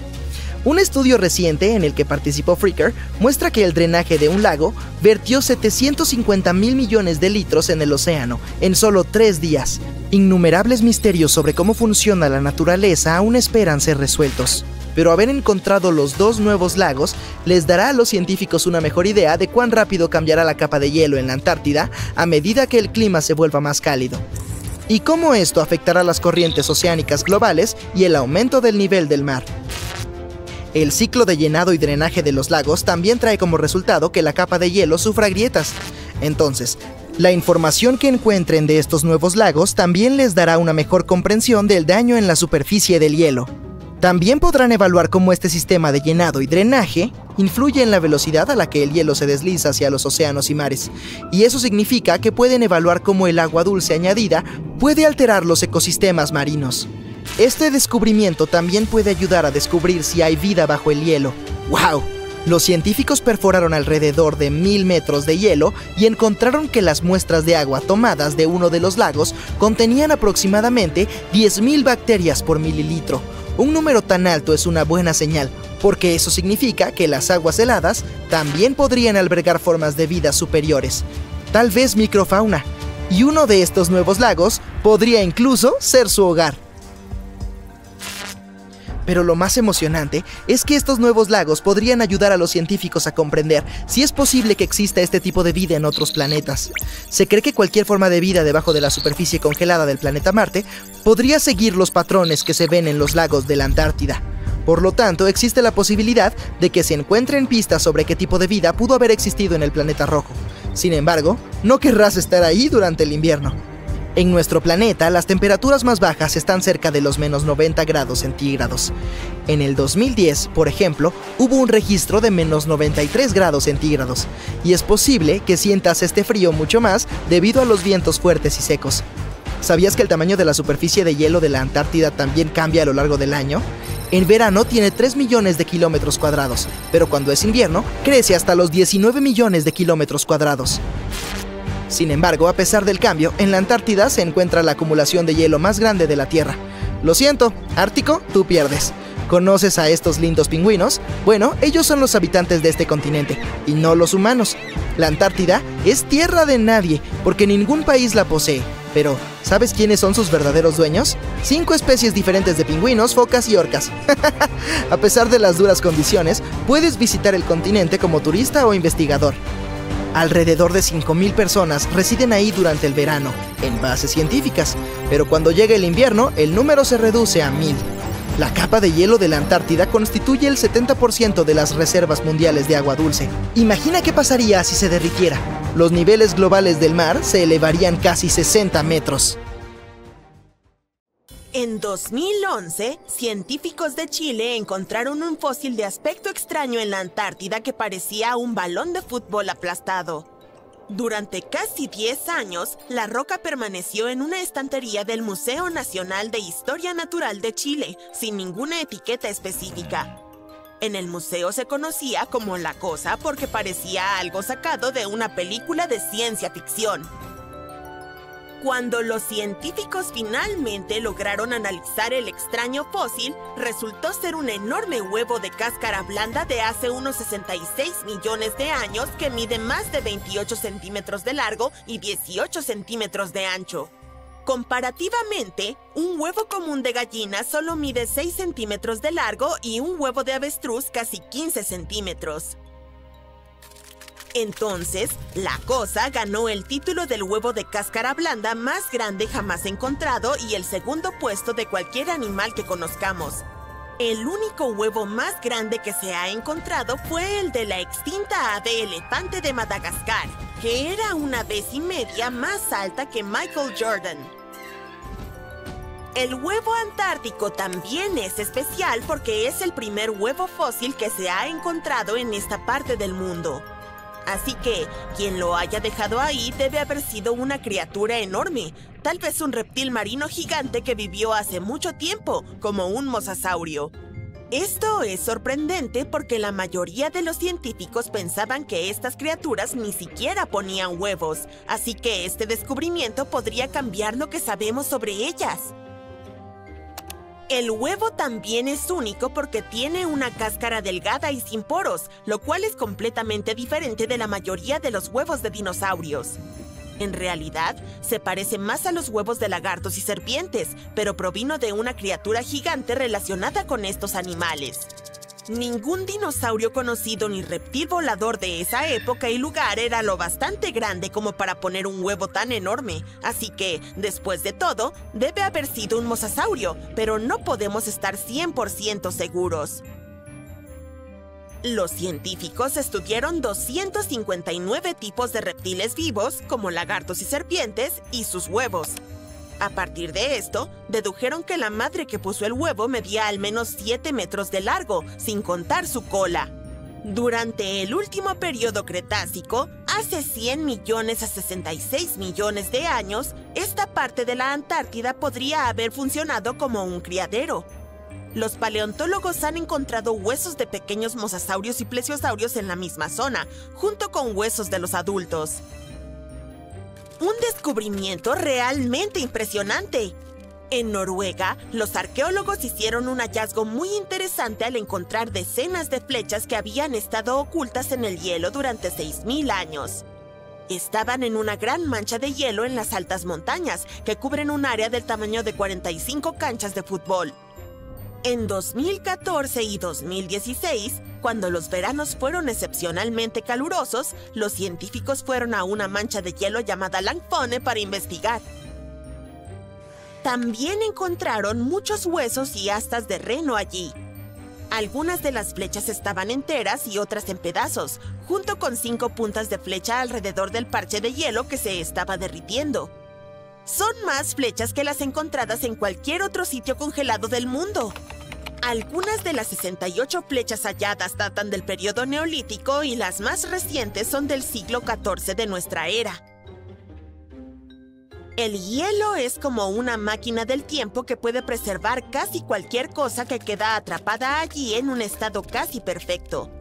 Un estudio reciente en el que participó Fricker muestra que el drenaje de un lago vertió 750,000 millones de litros en el océano en solo 3 días. Innumerables misterios sobre cómo funciona la naturaleza aún esperan ser resueltos. Pero haber encontrado los 2 nuevos lagos les dará a los científicos una mejor idea de cuán rápido cambiará la capa de hielo en la Antártida a medida que el clima se vuelva más cálido. Y cómo esto afectará las corrientes oceánicas globales y el aumento del nivel del mar. El ciclo de llenado y drenaje de los lagos también trae como resultado que la capa de hielo sufra grietas. Entonces, la información que encuentren de estos nuevos lagos también les dará una mejor comprensión del daño en la superficie del hielo. También podrán evaluar cómo este sistema de llenado y drenaje influye en la velocidad a la que el hielo se desliza hacia los océanos y mares. Y eso significa que pueden evaluar cómo el agua dulce añadida puede alterar los ecosistemas marinos. Este descubrimiento también puede ayudar a descubrir si hay vida bajo el hielo. ¡Wow! Los científicos perforaron alrededor de 1000 metros de hielo y encontraron que las muestras de agua tomadas de uno de los lagos contenían aproximadamente 10,000 bacterias por mililitro. Un número tan alto es una buena señal, porque eso significa que las aguas heladas también podrían albergar formas de vida superiores, tal vez microfauna, y uno de estos nuevos lagos podría incluso ser su hogar. Pero lo más emocionante es que estos nuevos lagos podrían ayudar a los científicos a comprender si es posible que exista este tipo de vida en otros planetas. Se cree que cualquier forma de vida debajo de la superficie congelada del planeta Marte podría seguir los patrones que se ven en los lagos de la Antártida. Por lo tanto, existe la posibilidad de que se encuentren pistas sobre qué tipo de vida pudo haber existido en el planeta rojo. Sin embargo, no querrás estar ahí durante el invierno. En nuestro planeta, las temperaturas más bajas están cerca de los menos 90 grados centígrados. En el 2010, por ejemplo, hubo un registro de menos 93 grados centígrados, y es posible que sientas este frío mucho más debido a los vientos fuertes y secos. ¿Sabías que el tamaño de la superficie de hielo de la Antártida también cambia a lo largo del año? En verano tiene 3 millones de kilómetros cuadrados, pero cuando es invierno, crece hasta los 19 millones de kilómetros cuadrados. Sin embargo, a pesar del cambio, en la Antártida se encuentra la acumulación de hielo más grande de la Tierra. Lo siento, Ártico, tú pierdes. ¿Conoces a estos lindos pingüinos? Bueno, ellos son los habitantes de este continente, y no los humanos. La Antártida es tierra de nadie, porque ningún país la posee. Pero, ¿sabes quiénes son sus verdaderos dueños? 5 especies diferentes de pingüinos, focas y orcas. A pesar de las duras condiciones, puedes visitar el continente como turista o investigador. Alrededor de 5,000 personas residen ahí durante el verano, en bases científicas, pero cuando llega el invierno, el número se reduce a 1000. La capa de hielo de la Antártida constituye el 70% de las reservas mundiales de agua dulce. Imagina qué pasaría si se derritiera. Los niveles globales del mar se elevarían casi 60 metros. En 2011, científicos de Chile encontraron un fósil de aspecto extraño en la Antártida que parecía un balón de fútbol aplastado. Durante casi 10 años, la roca permaneció en una estantería del Museo Nacional de Historia Natural de Chile, sin ninguna etiqueta específica. En el museo se conocía como La Cosa porque parecía algo sacado de una película de ciencia ficción. Cuando los científicos finalmente lograron analizar el extraño fósil, resultó ser un enorme huevo de cáscara blanda de hace unos 66 millones de años que mide más de 28 centímetros de largo y 18 centímetros de ancho. Comparativamente, un huevo común de gallina solo mide 6 centímetros de largo y un huevo de avestruz casi 15 centímetros. Entonces, La Cosa ganó el título del huevo de cáscara blanda más grande jamás encontrado y el segundo puesto de cualquier animal que conozcamos. El único huevo más grande que se ha encontrado fue el de la extinta ave elefante de Madagascar, que era 1,5 veces más alta que Michael Jordan. El huevo antártico también es especial porque es el primer huevo fósil que se ha encontrado en esta parte del mundo. Así que, quien lo haya dejado ahí debe haber sido una criatura enorme, tal vez un reptil marino gigante que vivió hace mucho tiempo, como un mosasaurio. Esto es sorprendente porque la mayoría de los científicos pensaban que estas criaturas ni siquiera ponían huevos, así que este descubrimiento podría cambiar lo que sabemos sobre ellas. El huevo también es único porque tiene una cáscara delgada y sin poros, lo cual es completamente diferente de la mayoría de los huevos de dinosaurios. En realidad, se parece más a los huevos de lagartos y serpientes, pero provino de una criatura gigante relacionada con estos animales. Ningún dinosaurio conocido ni reptil volador de esa época y lugar era lo bastante grande como para poner un huevo tan enorme, así que, después de todo, debe haber sido un mosasaurio, pero no podemos estar 100% seguros. Los científicos estudiaron 259 tipos de reptiles vivos, como lagartos y serpientes, y sus huevos. A partir de esto, dedujeron que la madre que puso el huevo medía al menos 7 metros de largo, sin contar su cola. Durante el último periodo Cretácico, hace 100 millones a 66 millones de años, esta parte de la Antártida podría haber funcionado como un criadero. Los paleontólogos han encontrado huesos de pequeños mosasaurios y plesiosaurios en la misma zona, junto con huesos de los adultos. Un descubrimiento realmente impresionante. En Noruega, los arqueólogos hicieron un hallazgo muy interesante al encontrar decenas de flechas que habían estado ocultas en el hielo durante 6.000 años. Estaban en una gran mancha de hielo en las altas montañas, que cubren un área del tamaño de 45 canchas de fútbol. En 2014 y 2016, cuando los veranos fueron excepcionalmente calurosos, los científicos fueron a una mancha de hielo llamada Langfone para investigar. También encontraron muchos huesos y astas de reno allí. Algunas de las flechas estaban enteras y otras en pedazos, junto con 5 puntas de flecha alrededor del parche de hielo que se estaba derritiendo. Son más flechas que las encontradas en cualquier otro sitio congelado del mundo. Algunas de las 68 flechas halladas datan del periodo neolítico y las más recientes son del siglo XIV de nuestra era. El hielo es como una máquina del tiempo que puede preservar casi cualquier cosa que queda atrapada allí en un estado casi perfecto.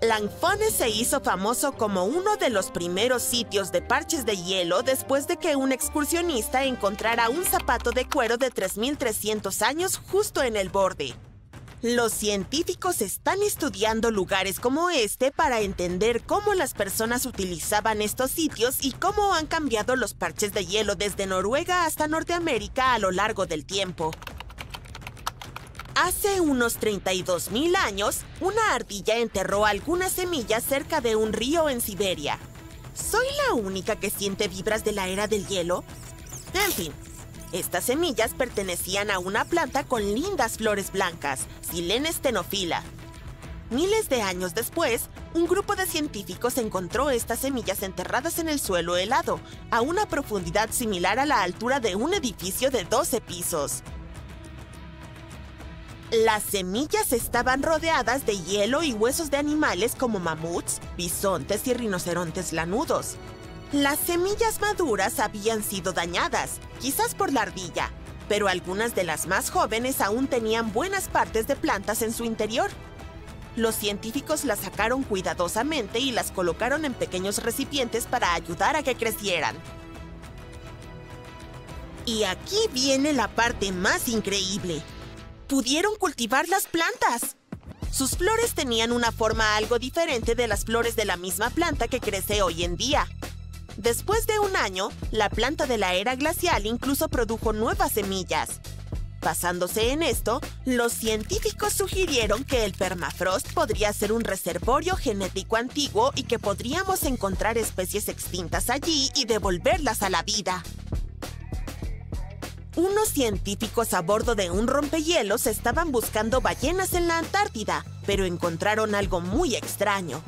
Langfone se hizo famoso como uno de los primeros sitios de parches de hielo después de que un excursionista encontrara un zapato de cuero de 3.300 años justo en el borde. Los científicos están estudiando lugares como este para entender cómo las personas utilizaban estos sitios y cómo han cambiado los parches de hielo desde Noruega hasta Norteamérica a lo largo del tiempo. Hace unos 32.000 años, una ardilla enterró algunas semillas cerca de un río en Siberia. ¿Soy la única que siente vibras de la era del hielo? En fin, estas semillas pertenecían a una planta con lindas flores blancas, Silene stenophila. Miles de años después, un grupo de científicos encontró estas semillas enterradas en el suelo helado, a una profundidad similar a la altura de un edificio de 12 pisos. Las semillas estaban rodeadas de hielo y huesos de animales como mamuts, bisontes y rinocerontes lanudos. Las semillas maduras habían sido dañadas, quizás por la ardilla, pero algunas de las más jóvenes aún tenían buenas partes de plantas en su interior. Los científicos las sacaron cuidadosamente y las colocaron en pequeños recipientes para ayudar a que crecieran. Y aquí viene la parte más increíble. ¡Pudieron cultivar las plantas! Sus flores tenían una forma algo diferente de las flores de la misma planta que crece hoy en día. Después de un año, la planta de la era glacial incluso produjo nuevas semillas. Basándose en esto, los científicos sugirieron que el permafrost podría ser un reservorio genético antiguo y que podríamos encontrar especies extintas allí y devolverlas a la vida. Unos científicos a bordo de un rompehielos estaban buscando ballenas en la Antártida, pero encontraron algo muy extraño.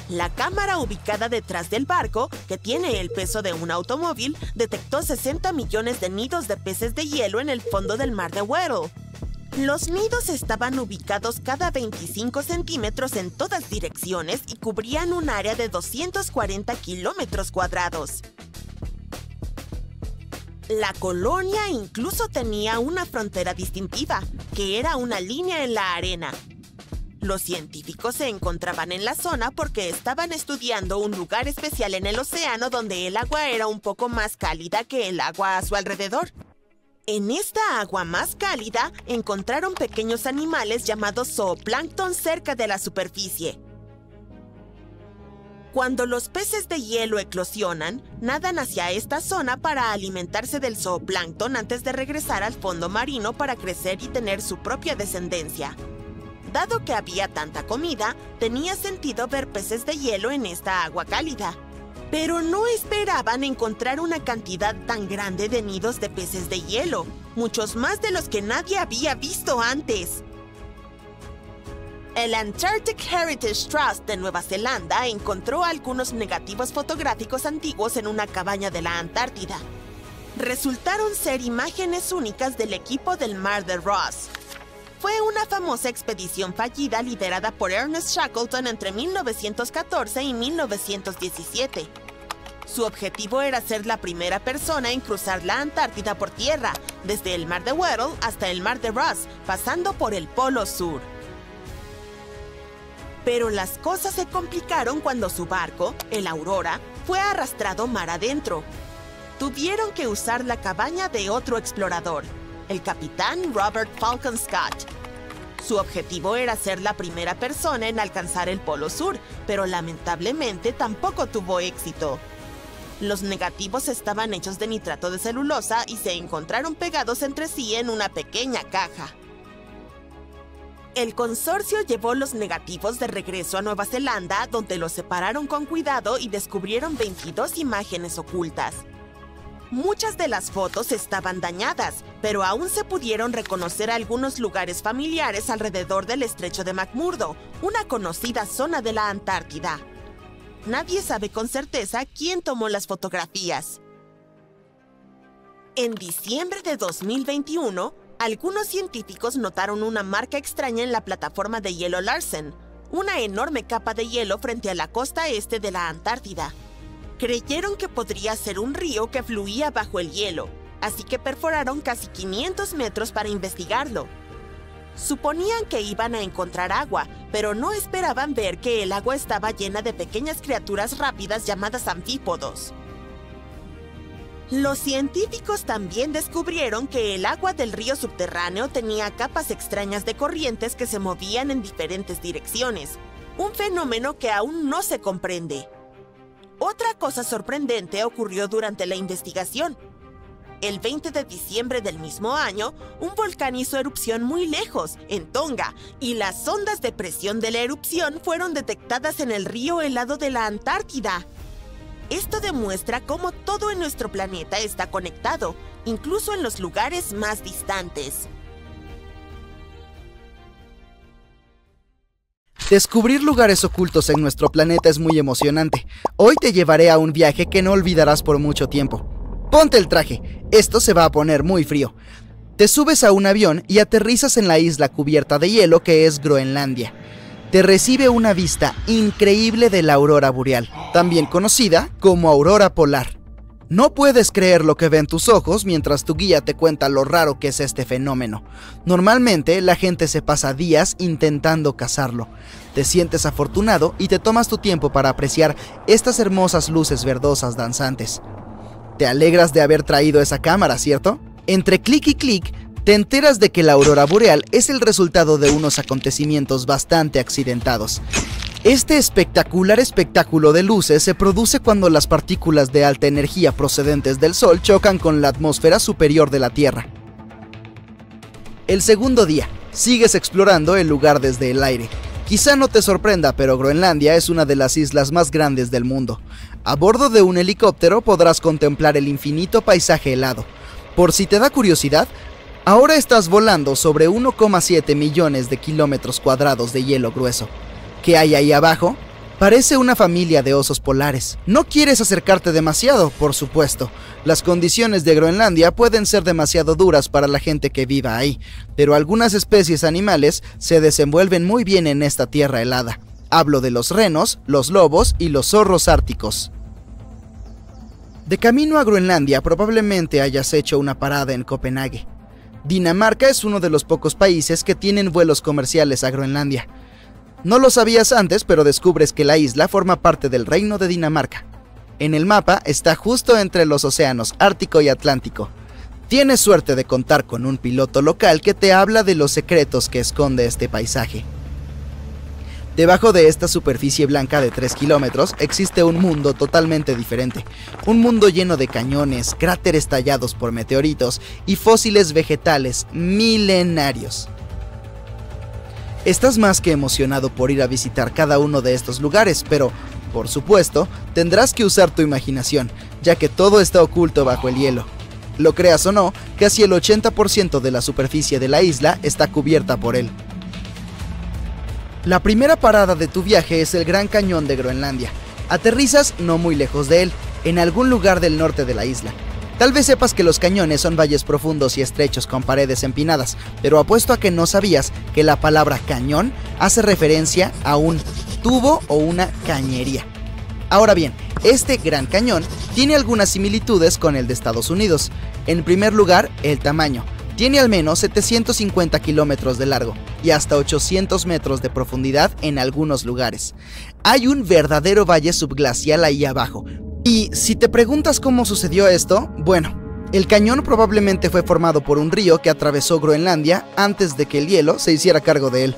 La cámara ubicada detrás del barco, que tiene el peso de un automóvil, detectó 60 millones de nidos de peces de hielo en el fondo del mar de Weddell. Los nidos estaban ubicados cada 25 centímetros en todas direcciones y cubrían un área de 240 kilómetros cuadrados. La colonia incluso tenía una frontera distintiva, que era una línea en la arena. Los científicos se encontraban en la zona porque estaban estudiando un lugar especial en el océano donde el agua era un poco más cálida que el agua a su alrededor. En esta agua más cálida encontraron pequeños animales llamados zooplancton cerca de la superficie. Cuando los peces de hielo eclosionan, nadan hacia esta zona para alimentarse del zooplancton antes de regresar al fondo marino para crecer y tener su propia descendencia. Dado que había tanta comida, tenía sentido ver peces de hielo en esta agua cálida. Pero no esperaban encontrar una cantidad tan grande de nidos de peces de hielo, muchos más de los que nadie había visto antes. El Antarctic Heritage Trust de Nueva Zelanda encontró algunos negativos fotográficos antiguos en una cabaña de la Antártida. Resultaron ser imágenes únicas del equipo del Mar de Ross. Fue una famosa expedición fallida liderada por Ernest Shackleton entre 1914 y 1917. Su objetivo era ser la primera persona en cruzar la Antártida por tierra, desde el Mar de Weddell hasta el Mar de Ross, pasando por el Polo Sur. Pero las cosas se complicaron cuando su barco, el Aurora, fue arrastrado mar adentro. Tuvieron que usar la cabaña de otro explorador, el capitán Robert Falcon Scott. Su objetivo era ser la primera persona en alcanzar el Polo Sur, pero lamentablemente tampoco tuvo éxito. Los negativos estaban hechos de nitrato de celulosa y se encontraron pegados entre sí en una pequeña caja. El consorcio llevó los negativos de regreso a Nueva Zelanda, donde los separaron con cuidado y descubrieron 22 imágenes ocultas. Muchas de las fotos estaban dañadas, pero aún se pudieron reconocer algunos lugares familiares alrededor del estrecho de McMurdo, una conocida zona de la Antártida. Nadie sabe con certeza quién tomó las fotografías. En diciembre de 2021, algunos científicos notaron una marca extraña en la plataforma de hielo Larsen, una enorme capa de hielo frente a la costa este de la Antártida. Creyeron que podría ser un río que fluía bajo el hielo, así que perforaron casi 500 metros para investigarlo. Suponían que iban a encontrar agua, pero no esperaban ver que el agua estaba llena de pequeñas criaturas rápidas llamadas anfípodos. Los científicos también descubrieron que el agua del río subterráneo tenía capas extrañas de corrientes que se movían en diferentes direcciones, un fenómeno que aún no se comprende. Otra cosa sorprendente ocurrió durante la investigación. El 20 de diciembre del mismo año, un volcán hizo erupción muy lejos, en Tonga, y las ondas de presión de la erupción fueron detectadas en el río helado de la Antártida. Esto demuestra cómo todo en nuestro planeta está conectado, incluso en los lugares más distantes. Descubrir lugares ocultos en nuestro planeta es muy emocionante. Hoy te llevaré a un viaje que no olvidarás por mucho tiempo. Ponte el traje, esto se va a poner muy frío. Te subes a un avión y aterrizas en la isla cubierta de hielo que es Groenlandia. Te recibe una vista increíble de la aurora boreal, también conocida como aurora polar. No puedes creer lo que ven tus ojos mientras tu guía te cuenta lo raro que es este fenómeno. Normalmente la gente se pasa días intentando cazarlo. Te sientes afortunado y te tomas tu tiempo para apreciar estas hermosas luces verdosas danzantes. Te alegras de haber traído esa cámara, ¿cierto? Entre clic y clic, te enteras de que la aurora boreal es el resultado de unos acontecimientos bastante accidentados. Este espectacular espectáculo de luces se produce cuando las partículas de alta energía procedentes del Sol chocan con la atmósfera superior de la Tierra. El segundo día, sigues explorando el lugar desde el aire. Quizá no te sorprenda, pero Groenlandia es una de las islas más grandes del mundo. A bordo de un helicóptero podrás contemplar el infinito paisaje helado. Por si te da curiosidad, ahora estás volando sobre 1,7 millones de kilómetros cuadrados de hielo grueso. ¿Qué hay ahí abajo? Parece una familia de osos polares. No quieres acercarte demasiado, por supuesto. Las condiciones de Groenlandia pueden ser demasiado duras para la gente que viva ahí, pero algunas especies animales se desenvuelven muy bien en esta tierra helada. Hablo de los renos, los lobos y los zorros árticos. De camino a Groenlandia probablemente hayas hecho una parada en Copenhague. Dinamarca es uno de los pocos países que tienen vuelos comerciales a Groenlandia. No lo sabías antes, pero descubres que la isla forma parte del Reino de Dinamarca. En el mapa está justo entre los océanos Ártico y Atlántico. Tienes suerte de contar con un piloto local que te habla de los secretos que esconde este paisaje. Debajo de esta superficie blanca de 3 kilómetros existe un mundo totalmente diferente. Un mundo lleno de cañones, cráteres tallados por meteoritos y fósiles vegetales milenarios. Estás más que emocionado por ir a visitar cada uno de estos lugares, pero, por supuesto, tendrás que usar tu imaginación, ya que todo está oculto bajo el hielo. Lo creas o no, casi el 80% de la superficie de la isla está cubierta por él. La primera parada de tu viaje es el Gran Cañón de Groenlandia. Aterrizas no muy lejos de él, en algún lugar del norte de la isla. Tal vez sepas que los cañones son valles profundos y estrechos con paredes empinadas, pero apuesto a que no sabías que la palabra cañón hace referencia a un tubo o una cañería. Ahora bien, este Gran Cañón tiene algunas similitudes con el de Estados Unidos. En primer lugar, el tamaño. Tiene al menos 750 kilómetros de largo y hasta 800 metros de profundidad en algunos lugares. Hay un verdadero valle subglacial ahí abajo. Y si te preguntas cómo sucedió esto, bueno, el cañón probablemente fue formado por un río que atravesó Groenlandia antes de que el hielo se hiciera cargo de él.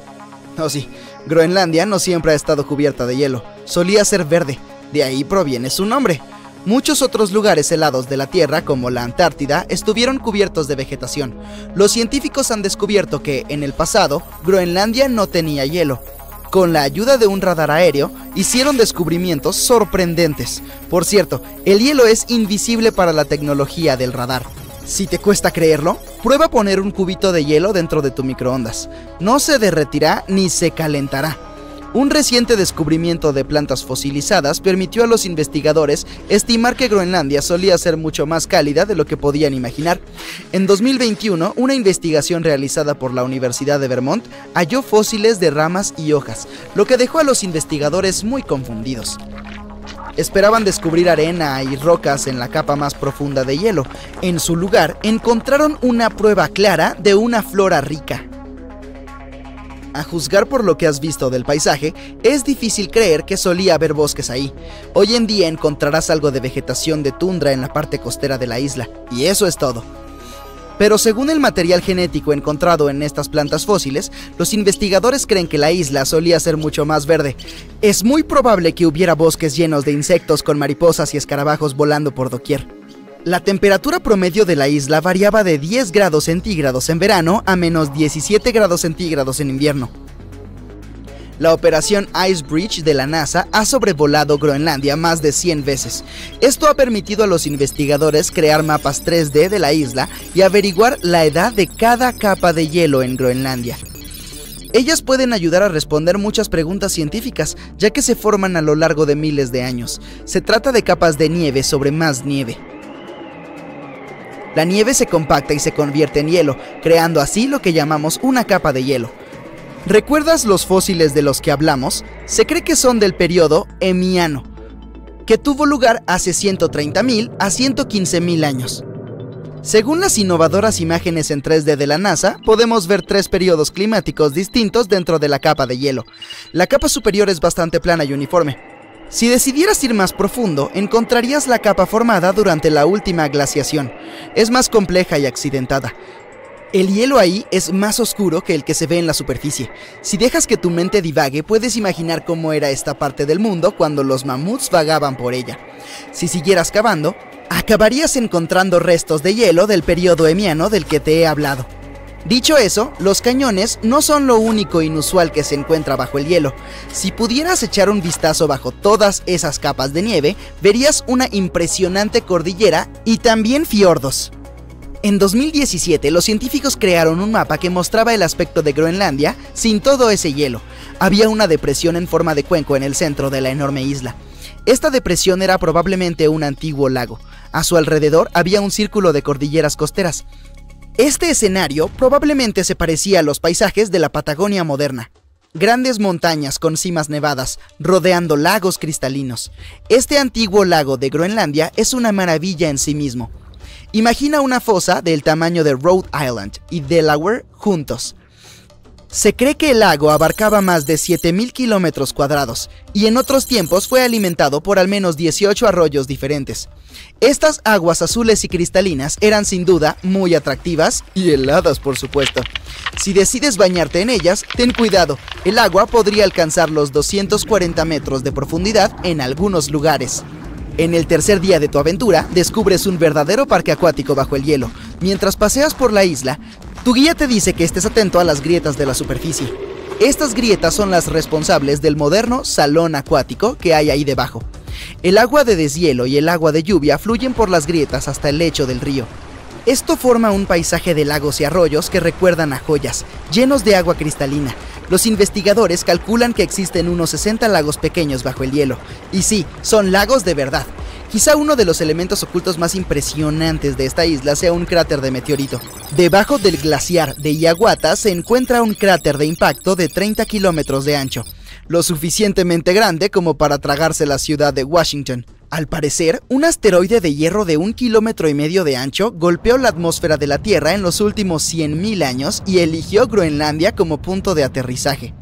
Oh sí, Groenlandia no siempre ha estado cubierta de hielo, solía ser verde, de ahí proviene su nombre. Muchos otros lugares helados de la Tierra, como la Antártida, estuvieron cubiertos de vegetación. Los científicos han descubierto que, en el pasado, Groenlandia no tenía hielo. Con la ayuda de un radar aéreo, hicieron descubrimientos sorprendentes. Por cierto, el hielo es invisible para la tecnología del radar. Si te cuesta creerlo, prueba poner un cubito de hielo dentro de tu microondas. No se derretirá ni se calentará. Un reciente descubrimiento de plantas fosilizadas permitió a los investigadores estimar que Groenlandia solía ser mucho más cálida de lo que podían imaginar. En 2021, una investigación realizada por la Universidad de Vermont halló fósiles de ramas y hojas, lo que dejó a los investigadores muy confundidos. Esperaban descubrir arena y rocas en la capa más profunda de hielo. En su lugar, encontraron una prueba clara de una flora rica. A juzgar por lo que has visto del paisaje, es difícil creer que solía haber bosques ahí. Hoy en día encontrarás algo de vegetación de tundra en la parte costera de la isla, y eso es todo. Pero según el material genético encontrado en estas plantas fósiles, los investigadores creen que la isla solía ser mucho más verde. Es muy probable que hubiera bosques llenos de insectos con mariposas y escarabajos volando por doquier. La temperatura promedio de la isla variaba de 10 grados centígrados en verano a menos 17 grados centígrados en invierno. La operación Icebridge de la NASA ha sobrevolado Groenlandia más de 100 veces. Esto ha permitido a los investigadores crear mapas 3D de la isla y averiguar la edad de cada capa de hielo en Groenlandia. Ellas pueden ayudar a responder muchas preguntas científicas, ya que se forman a lo largo de miles de años. Se trata de capas de nieve sobre más nieve. La nieve se compacta y se convierte en hielo, creando así lo que llamamos una capa de hielo. ¿Recuerdas los fósiles de los que hablamos? Se cree que son del periodo Eemiano, que tuvo lugar hace 130.000 a 115.000 años. Según las innovadoras imágenes en 3D de la NASA, podemos ver 3 periodos climáticos distintos dentro de la capa de hielo. La capa superior es bastante plana y uniforme. Si decidieras ir más profundo, encontrarías la capa formada durante la última glaciación. Es más compleja y accidentada. El hielo ahí es más oscuro que el que se ve en la superficie. Si dejas que tu mente divague, puedes imaginar cómo era esta parte del mundo cuando los mamuts vagaban por ella. Si siguieras cavando, acabarías encontrando restos de hielo del periodo Eemiano del que te he hablado. Dicho eso, los cañones no son lo único inusual que se encuentra bajo el hielo. Si pudieras echar un vistazo bajo todas esas capas de nieve, verías una impresionante cordillera y también fiordos. En 2017, los científicos crearon un mapa que mostraba el aspecto de Groenlandia sin todo ese hielo. Había una depresión en forma de cuenco en el centro de la enorme isla. Esta depresión era probablemente un antiguo lago. A su alrededor había un círculo de cordilleras costeras. Este escenario probablemente se parecía a los paisajes de la Patagonia moderna. Grandes montañas con cimas nevadas, rodeando lagos cristalinos. Este antiguo lago de Groenlandia es una maravilla en sí mismo. Imagina una fosa del tamaño de Rhode Island y Delaware juntos. Se cree que el lago abarcaba más de 7,000 kilómetros cuadrados y en otros tiempos fue alimentado por al menos 18 arroyos diferentes. Estas aguas azules y cristalinas eran sin duda muy atractivas y heladas, por supuesto. Si decides bañarte en ellas, ten cuidado, el agua podría alcanzar los 240 metros de profundidad en algunos lugares. En el tercer día de tu aventura, descubres un verdadero parque acuático bajo el hielo. Mientras paseas por la isla, tu guía te dice que estés atento a las grietas de la superficie. Estas grietas son las responsables del moderno salón acuático que hay ahí debajo. El agua de deshielo y el agua de lluvia fluyen por las grietas hasta el lecho del río. Esto forma un paisaje de lagos y arroyos que recuerdan a joyas, llenos de agua cristalina. Los investigadores calculan que existen unos 60 lagos pequeños bajo el hielo. Y sí, son lagos de verdad. Quizá uno de los elementos ocultos más impresionantes de esta isla sea un cráter de meteorito. Debajo del glaciar de Hiawatha se encuentra un cráter de impacto de 30 kilómetros de ancho, lo suficientemente grande como para tragarse la ciudad de Washington. Al parecer, un asteroide de hierro de 1,5 kilómetros de ancho golpeó la atmósfera de la Tierra en los últimos 100,000 años y eligió Groenlandia como punto de aterrizaje.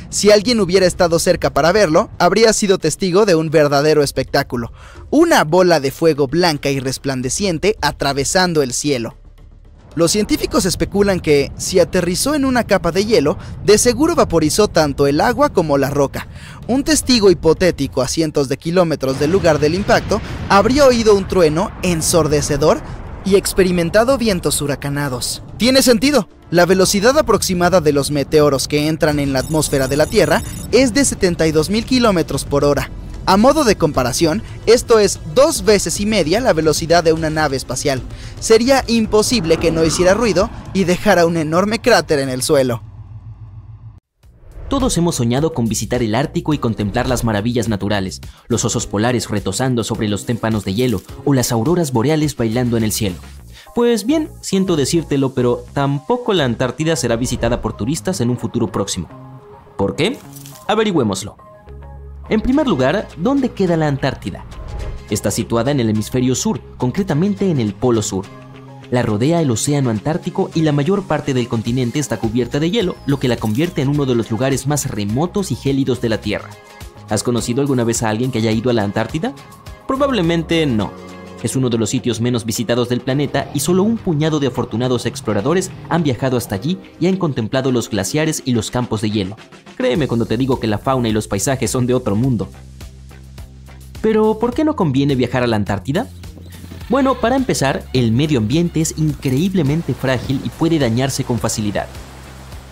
Si alguien hubiera estado cerca para verlo, habría sido testigo de un verdadero espectáculo. Una bola de fuego blanca y resplandeciente atravesando el cielo. Los científicos especulan que, si aterrizó en una capa de hielo, de seguro vaporizó tanto el agua como la roca. Un testigo hipotético a cientos de kilómetros del lugar del impacto habría oído un trueno ensordecedor y experimentado vientos huracanados. Tiene sentido. La velocidad aproximada de los meteoros que entran en la atmósfera de la Tierra es de 72,000 kilómetros por hora. A modo de comparación, esto es 2,5 veces la velocidad de una nave espacial. Sería imposible que no hiciera ruido y dejara un enorme cráter en el suelo. Todos hemos soñado con visitar el Ártico y contemplar las maravillas naturales, los osos polares retozando sobre los témpanos de hielo o las auroras boreales bailando en el cielo. Pues bien, siento decírtelo, pero tampoco la Antártida será visitada por turistas en un futuro próximo. ¿Por qué? Averigüémoslo. En primer lugar, ¿dónde queda la Antártida? Está situada en el hemisferio sur, concretamente en el Polo Sur. La rodea el océano Antártico y la mayor parte del continente está cubierta de hielo, lo que la convierte en uno de los lugares más remotos y gélidos de la Tierra. ¿Has conocido alguna vez a alguien que haya ido a la Antártida? Probablemente no. Es uno de los sitios menos visitados del planeta y solo un puñado de afortunados exploradores han viajado hasta allí y han contemplado los glaciares y los campos de hielo. Créeme cuando te digo que la fauna y los paisajes son de otro mundo. Pero, ¿por qué no conviene viajar a la Antártida? Bueno, para empezar, el medio ambiente es increíblemente frágil y puede dañarse con facilidad.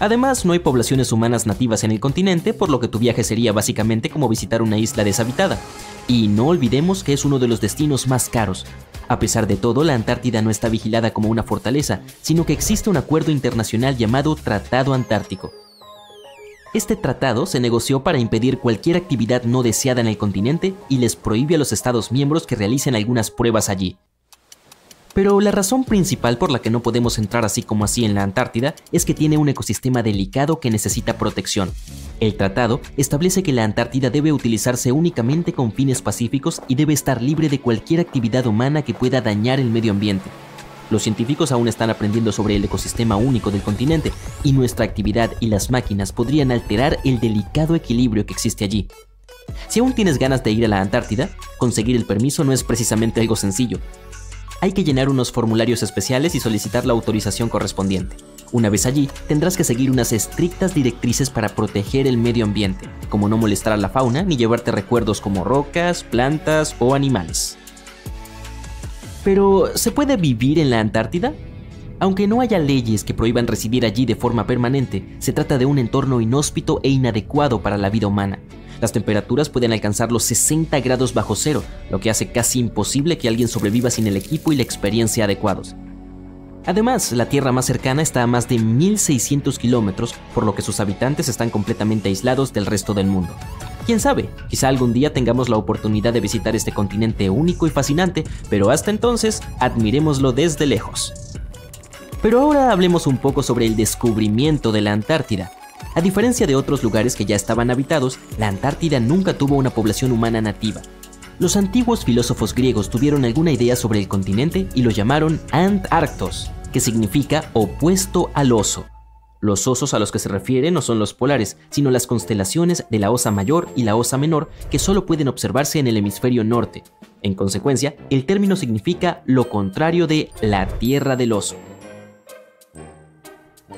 Además, no hay poblaciones humanas nativas en el continente, por lo que tu viaje sería básicamente como visitar una isla deshabitada. Y no olvidemos que es uno de los destinos más caros. A pesar de todo, la Antártida no está vigilada como una fortaleza, sino que existe un acuerdo internacional llamado Tratado Antártico. Este tratado se negoció para impedir cualquier actividad no deseada en el continente y les prohíbe a los Estados miembros que realicen algunas pruebas allí. Pero la razón principal por la que no podemos entrar así como así en la Antártida es que tiene un ecosistema delicado que necesita protección. El tratado establece que la Antártida debe utilizarse únicamente con fines pacíficos y debe estar libre de cualquier actividad humana que pueda dañar el medio ambiente. Los científicos aún están aprendiendo sobre el ecosistema único del continente y nuestra actividad y las máquinas podrían alterar el delicado equilibrio que existe allí. Si aún tienes ganas de ir a la Antártida, conseguir el permiso no es precisamente algo sencillo. Hay que llenar unos formularios especiales y solicitar la autorización correspondiente. Una vez allí, tendrás que seguir unas estrictas directrices para proteger el medio ambiente, como no molestar a la fauna ni llevarte recuerdos como rocas, plantas o animales. Pero, ¿se puede vivir en la Antártida? Aunque no haya leyes que prohíban residir allí de forma permanente, se trata de un entorno inhóspito e inadecuado para la vida humana. Las temperaturas pueden alcanzar los 60 grados bajo cero, lo que hace casi imposible que alguien sobreviva sin el equipo y la experiencia adecuados. Además, la Tierra más cercana está a más de 1.600 kilómetros, por lo que sus habitantes están completamente aislados del resto del mundo. Quién sabe, quizá algún día tengamos la oportunidad de visitar este continente único y fascinante, pero hasta entonces, admirémoslo desde lejos. Pero ahora hablemos un poco sobre el descubrimiento de la Antártida. A diferencia de otros lugares que ya estaban habitados, la Antártida nunca tuvo una población humana nativa. Los antiguos filósofos griegos tuvieron alguna idea sobre el continente y lo llamaron Antarctos, que significa opuesto al oso. Los osos a los que se refiere no son los polares, sino las constelaciones de la Osa Mayor y la Osa Menor, que solo pueden observarse en el hemisferio norte. En consecuencia, el término significa lo contrario de la Tierra del Oso.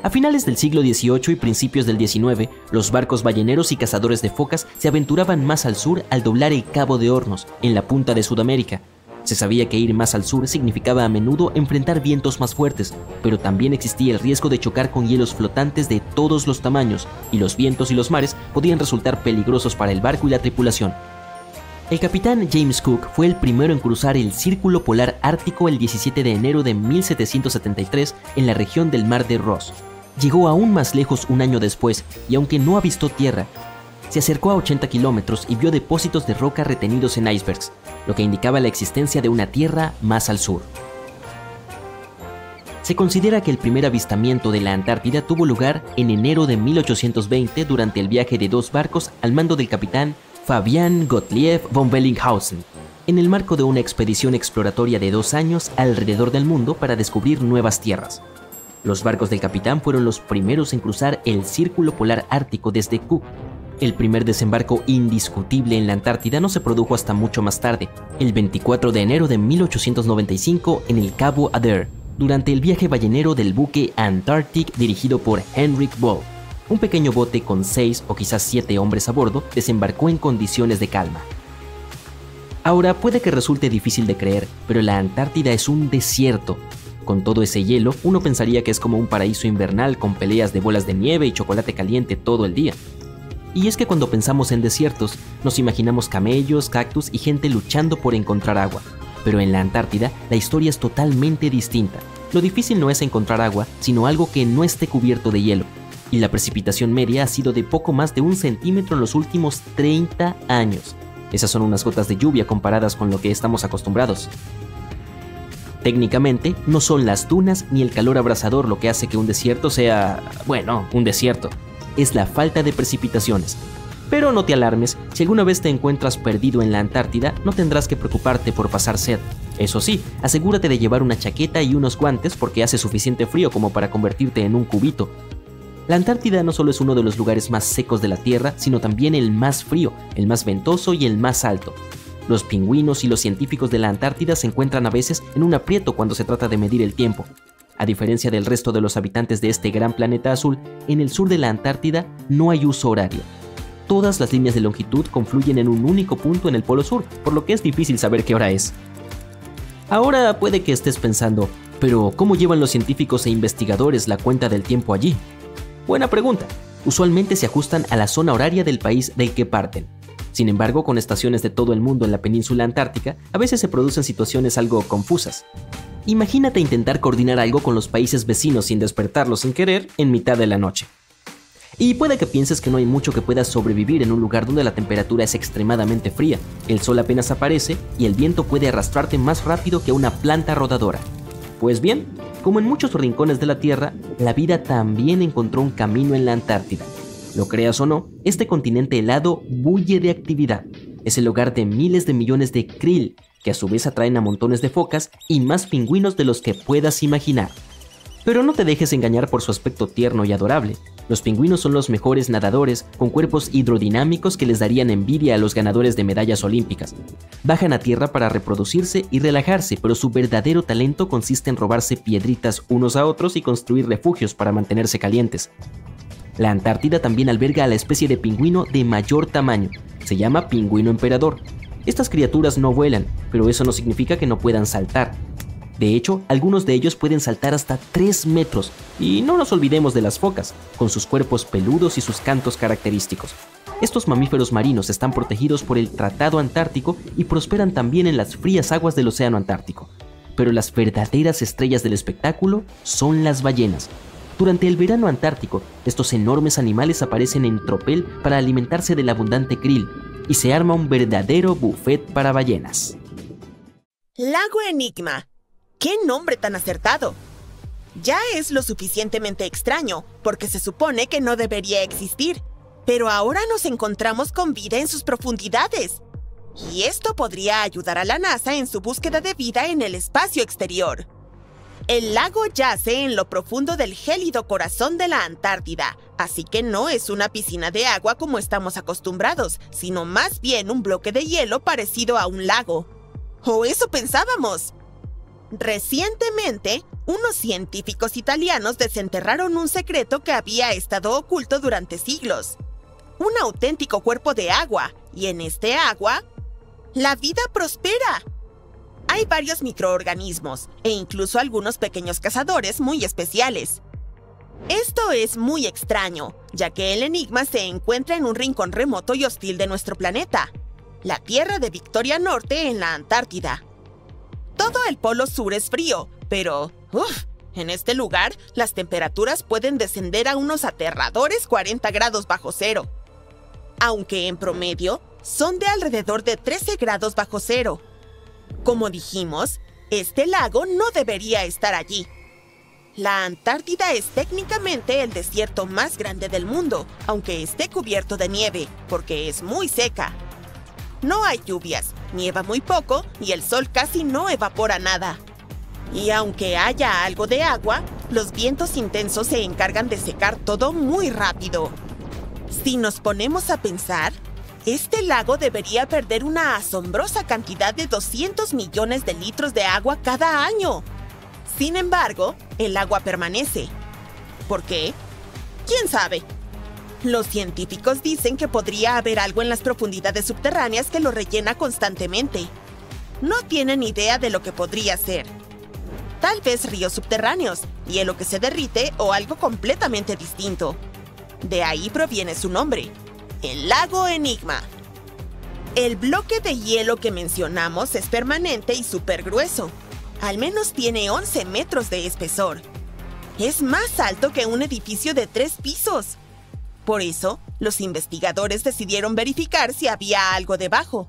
A finales del siglo XVIII y principios del XIX, los barcos balleneros y cazadores de focas se aventuraban más al sur al doblar el Cabo de Hornos, en la punta de Sudamérica. Se sabía que ir más al sur significaba a menudo enfrentar vientos más fuertes, pero también existía el riesgo de chocar con hielos flotantes de todos los tamaños, y los vientos y los mares podían resultar peligrosos para el barco y la tripulación. El capitán James Cook fue el primero en cruzar el Círculo Polar Ártico el 17 de enero de 1773 en la región del Mar de Ross. Llegó aún más lejos un año después, y aunque no avistó tierra, se acercó a 80 kilómetros y vio depósitos de roca retenidos en icebergs, lo que indicaba la existencia de una tierra más al sur. Se considera que el primer avistamiento de la Antártida tuvo lugar en enero de 1820 durante el viaje de dos barcos al mando del capitán Fabian Gottlieb von Bellinghausen, en el marco de una expedición exploratoria de 2 años alrededor del mundo para descubrir nuevas tierras. Los barcos del capitán fueron los primeros en cruzar el Círculo Polar Ártico desde Cook. El primer desembarco indiscutible en la Antártida no se produjo hasta mucho más tarde, el 24 de enero de 1895 en el Cabo Adair, durante el viaje ballenero del buque Antarctic dirigido por Henrik Ball. Un pequeño bote con 6 o quizás 7 hombres a bordo desembarcó en condiciones de calma. Ahora puede que resulte difícil de creer, pero la Antártida es un desierto. Con todo ese hielo, uno pensaría que es como un paraíso invernal con peleas de bolas de nieve y chocolate caliente todo el día. Y es que cuando pensamos en desiertos, nos imaginamos camellos, cactus y gente luchando por encontrar agua. Pero en la Antártida, la historia es totalmente distinta. Lo difícil no es encontrar agua, sino algo que no esté cubierto de hielo. Y la precipitación media ha sido de poco más de 1 centímetro en los últimos 30 años. Esas son unas gotas de lluvia comparadas con lo que estamos acostumbrados. Técnicamente, no son las dunas ni el calor abrasador lo que hace que un desierto sea, bueno, un desierto. Es la falta de precipitaciones. Pero no te alarmes, si alguna vez te encuentras perdido en la Antártida, no tendrás que preocuparte por pasar sed. Eso sí, asegúrate de llevar una chaqueta y unos guantes porque hace suficiente frío como para convertirte en un cubito. La Antártida no solo es uno de los lugares más secos de la Tierra, sino también el más frío, el más ventoso y el más alto. Los pingüinos y los científicos de la Antártida se encuentran a veces en un aprieto cuando se trata de medir el tiempo. A diferencia del resto de los habitantes de este gran planeta azul, en el sur de la Antártida no hay uso horario. Todas las líneas de longitud confluyen en un único punto en el polo sur, por lo que es difícil saber qué hora es. Ahora puede que estés pensando, pero ¿cómo llevan los científicos e investigadores la cuenta del tiempo allí? Buena pregunta. Usualmente se ajustan a la zona horaria del país del que parten. Sin embargo, con estaciones de todo el mundo en la península antártica, a veces se producen situaciones algo confusas. Imagínate intentar coordinar algo con los países vecinos sin despertarlos sin querer en mitad de la noche. Y puede que pienses que no hay mucho que pueda sobrevivir en un lugar donde la temperatura es extremadamente fría, el sol apenas aparece y el viento puede arrastrarte más rápido que una planta rodadora. Pues bien, como en muchos rincones de la Tierra, la vida también encontró un camino en la Antártida. Lo creas o no, este continente helado bulle de actividad. Es el hogar de miles de millones de krill, que a su vez atraen a montones de focas y más pingüinos de los que puedas imaginar. Pero no te dejes engañar por su aspecto tierno y adorable. Los pingüinos son los mejores nadadores, con cuerpos hidrodinámicos que les darían envidia a los ganadores de medallas olímpicas. Bajan a tierra para reproducirse y relajarse, pero su verdadero talento consiste en robarse piedritas unos a otros y construir refugios para mantenerse calientes. La Antártida también alberga a la especie de pingüino de mayor tamaño. Se llama pingüino emperador. Estas criaturas no vuelan, pero eso no significa que no puedan saltar. De hecho, algunos de ellos pueden saltar hasta 3 metros. Y no nos olvidemos de las focas, con sus cuerpos peludos y sus cantos característicos. Estos mamíferos marinos están protegidos por el Tratado Antártico y prosperan también en las frías aguas del Océano Antártico. pero las verdaderas estrellas del espectáculo son las ballenas. Durante el verano antártico, estos enormes animales aparecen en tropel para alimentarse del abundante krill, y se arma un verdadero buffet para ballenas. Lago Enigma. ¡Qué nombre tan acertado! Ya es lo suficientemente extraño, porque se supone que no debería existir, pero ahora nos encontramos con vida en sus profundidades. Y esto podría ayudar a la NASA en su búsqueda de vida en el espacio exterior. El lago yace en lo profundo del gélido corazón de la Antártida, así que no es una piscina de agua como estamos acostumbrados, sino más bien un bloque de hielo parecido a un lago. ¡O eso pensábamos! Recientemente, unos científicos italianos desenterraron un secreto que había estado oculto durante siglos. Un auténtico cuerpo de agua, y en este agua, la vida prospera. Hay varios microorganismos, e incluso algunos pequeños cazadores muy especiales. Esto es muy extraño, ya que el Enigma se encuentra en un rincón remoto y hostil de nuestro planeta, la Tierra de Victoria Norte en la Antártida. Todo el polo sur es frío, pero, en este lugar, las temperaturas pueden descender a unos aterradores 40 grados bajo cero. Aunque en promedio, son de alrededor de 13 grados bajo cero. Como dijimos, este lago no debería estar allí. La Antártida es técnicamente el desierto más grande del mundo, aunque esté cubierto de nieve, porque es muy seca. No hay lluvias, nieva muy poco y el sol casi no evapora nada. Y aunque haya algo de agua, los vientos intensos se encargan de secar todo muy rápido. Si nos ponemos a pensar, este lago debería perder una asombrosa cantidad de 200 millones de litros de agua cada año. Sin embargo, el agua permanece. ¿Por qué? ¿Quién sabe? Los científicos dicen que podría haber algo en las profundidades subterráneas que lo rellena constantemente. No tienen idea de lo que podría ser. Tal vez ríos subterráneos, hielo que se derrite o algo completamente distinto. De ahí proviene su nombre, el Lago Enigma. El bloque de hielo que mencionamos es permanente y súper grueso. Al menos tiene 11 metros de espesor. Es más alto que un edificio de 3 pisos. Por eso, los investigadores decidieron verificar si había algo debajo.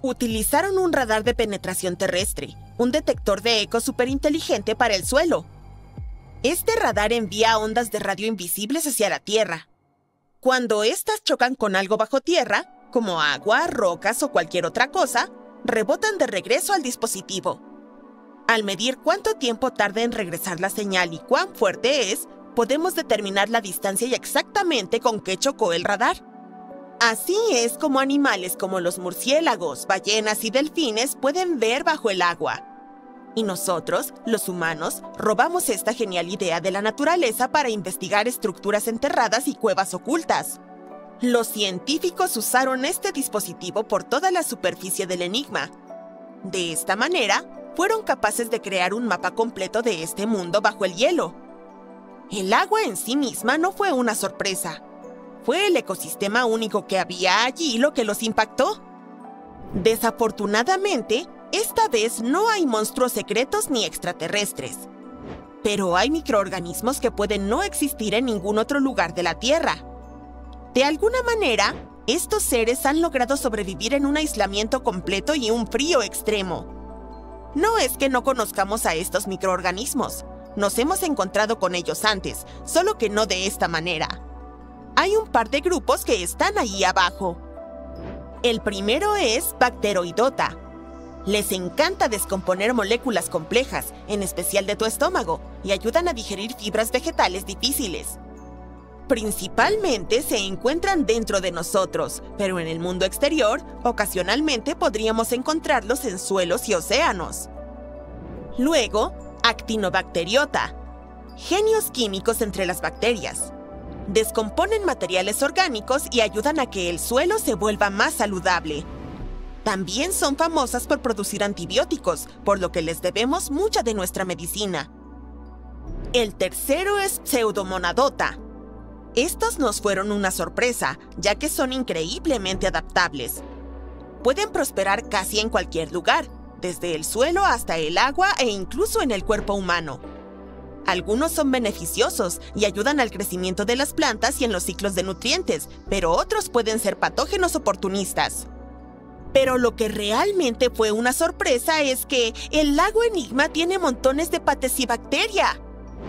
Utilizaron un radar de penetración terrestre, un detector de eco superinteligente para el suelo. Este radar envía ondas de radio invisibles hacia la Tierra. Cuando éstas chocan con algo bajo tierra, como agua, rocas o cualquier otra cosa, rebotan de regreso al dispositivo. Al medir cuánto tiempo tarda en regresar la señal y cuán fuerte es, podemos determinar la distancia y exactamente con qué chocó el radar. Así es como animales como los murciélagos, ballenas y delfines pueden ver bajo el agua. Y nosotros, los humanos, robamos esta genial idea de la naturaleza para investigar estructuras enterradas y cuevas ocultas. Los científicos usaron este dispositivo por toda la superficie del Enigma. De esta manera, fueron capaces de crear un mapa completo de este mundo bajo el hielo. El agua en sí misma no fue una sorpresa. Fue el ecosistema único que había allí lo que los impactó. Desafortunadamente, esta vez no hay monstruos secretos ni extraterrestres. Pero hay microorganismos que pueden no existir en ningún otro lugar de la Tierra. De alguna manera, estos seres han logrado sobrevivir en un aislamiento completo y un frío extremo. No es que no conozcamos a estos microorganismos. Nos hemos encontrado con ellos antes, solo que no de esta manera. Hay un par de grupos que están ahí abajo. El primero es Bacteroidota. Les encanta descomponer moléculas complejas, en especial de tu estómago, y ayudan a digerir fibras vegetales difíciles. Principalmente se encuentran dentro de nosotros, pero en el mundo exterior, ocasionalmente podríamos encontrarlos en suelos y océanos. Luego, Actinobacteriota. Genios químicos entre las bacterias. Descomponen materiales orgánicos y ayudan a que el suelo se vuelva más saludable. También son famosas por producir antibióticos, por lo que les debemos mucha de nuestra medicina. El tercero es Pseudomonadota. Estos nos fueron una sorpresa, ya que son increíblemente adaptables. Pueden prosperar casi en cualquier lugar, desde el suelo hasta el agua e incluso en el cuerpo humano. Algunos son beneficiosos y ayudan al crecimiento de las plantas y en los ciclos de nutrientes, pero otros pueden ser patógenos oportunistas. Pero lo que realmente fue una sorpresa es que el lago Enigma tiene montones de Patesibacteria.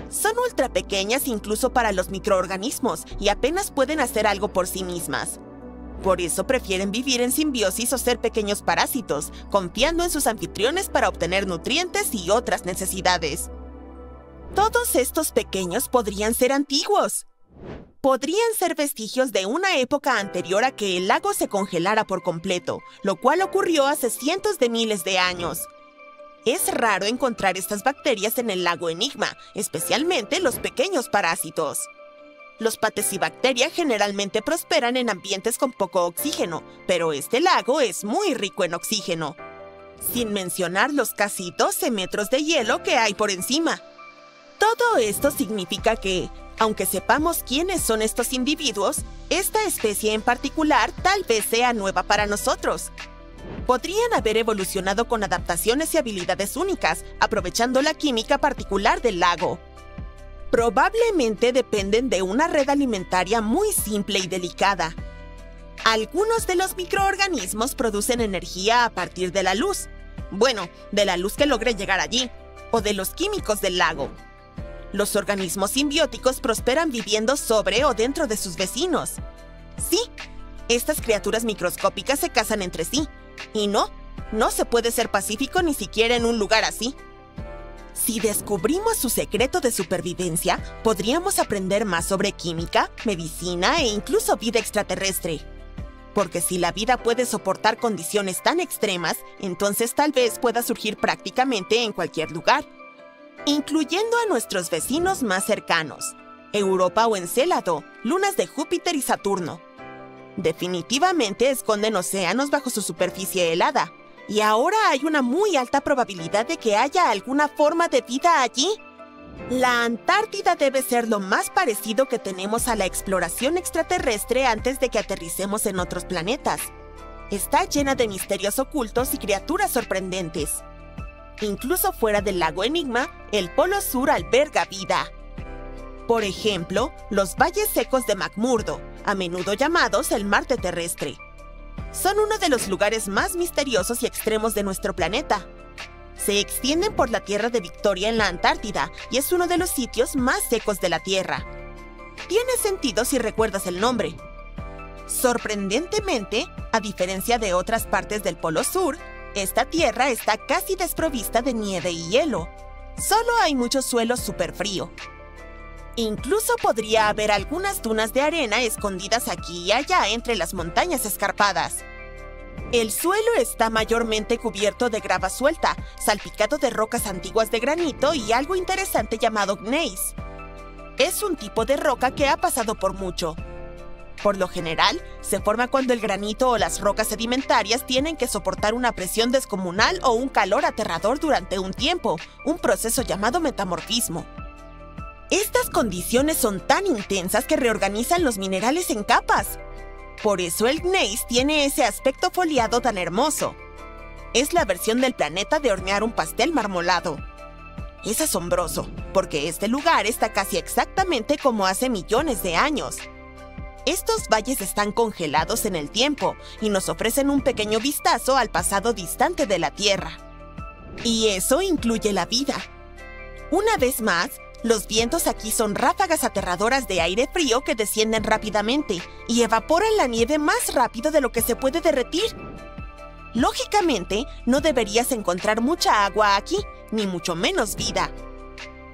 Son ultra pequeñas incluso para los microorganismos y apenas pueden hacer algo por sí mismas. Por eso prefieren vivir en simbiosis o ser pequeños parásitos, confiando en sus anfitriones para obtener nutrientes y otras necesidades. Todos estos pequeños podrían ser antiguos. Podrían ser vestigios de una época anterior a que el lago se congelara por completo, lo cual ocurrió hace cientos de miles de años. Es raro encontrar estas bacterias en el lago Enigma, especialmente los pequeños parásitos. Los Patesibacteria generalmente prosperan en ambientes con poco oxígeno, pero este lago es muy rico en oxígeno. Sin mencionar los casi 12 metros de hielo que hay por encima. Todo esto significa que, aunque sepamos quiénes son estos individuos, esta especie en particular tal vez sea nueva para nosotros. Podrían haber evolucionado con adaptaciones y habilidades únicas, aprovechando la química particular del lago. Probablemente dependen de una red alimentaria muy simple y delicada. Algunos de los microorganismos producen energía a partir de la luz. Bueno, de la luz que logre llegar allí, o de los químicos del lago. Los organismos simbióticos prosperan viviendo sobre o dentro de sus vecinos. Sí, estas criaturas microscópicas se casan entre sí. Y no se puede ser pacífico ni siquiera en un lugar así. Si descubrimos su secreto de supervivencia, podríamos aprender más sobre química, medicina e incluso vida extraterrestre. Porque si la vida puede soportar condiciones tan extremas, entonces tal vez pueda surgir prácticamente en cualquier lugar. Incluyendo a nuestros vecinos más cercanos, Europa o Encélado, lunas de Júpiter y Saturno. Definitivamente esconden océanos bajo su superficie helada, y ahora hay una muy alta probabilidad de que haya alguna forma de vida allí. La Antártida debe ser lo más parecido que tenemos a la exploración extraterrestre antes de que aterricemos en otros planetas. Está llena de misterios ocultos y criaturas sorprendentes. Incluso fuera del lago Enigma, el Polo Sur alberga vida. Por ejemplo, los valles secos de McMurdo, a menudo llamados el Marte terrestre. Son uno de los lugares más misteriosos y extremos de nuestro planeta. Se extienden por la Tierra de Victoria en la Antártida y es uno de los sitios más secos de la Tierra. Tiene sentido si recuerdas el nombre. Sorprendentemente, a diferencia de otras partes del Polo Sur, esta tierra está casi desprovista de nieve y hielo. Solo hay mucho suelo superfrío. Incluso podría haber algunas dunas de arena escondidas aquí y allá entre las montañas escarpadas. El suelo está mayormente cubierto de grava suelta, salpicado de rocas antiguas de granito y algo interesante llamado gneiss. Es un tipo de roca que ha pasado por mucho. Por lo general, se forma cuando el granito o las rocas sedimentarias tienen que soportar una presión descomunal o un calor aterrador durante un tiempo, un proceso llamado metamorfismo. Estas condiciones son tan intensas que reorganizan los minerales en capas. Por eso el gneiss tiene ese aspecto foliado tan hermoso. Es la versión del planeta de hornear un pastel marmolado. Es asombroso, porque este lugar está casi exactamente como hace millones de años. Estos valles están congelados en el tiempo y nos ofrecen un pequeño vistazo al pasado distante de la Tierra. Y eso incluye la vida. Una vez más, los vientos aquí son ráfagas aterradoras de aire frío que descienden rápidamente y evaporan la nieve más rápido de lo que se puede derretir. Lógicamente, no deberías encontrar mucha agua aquí, ni mucho menos vida.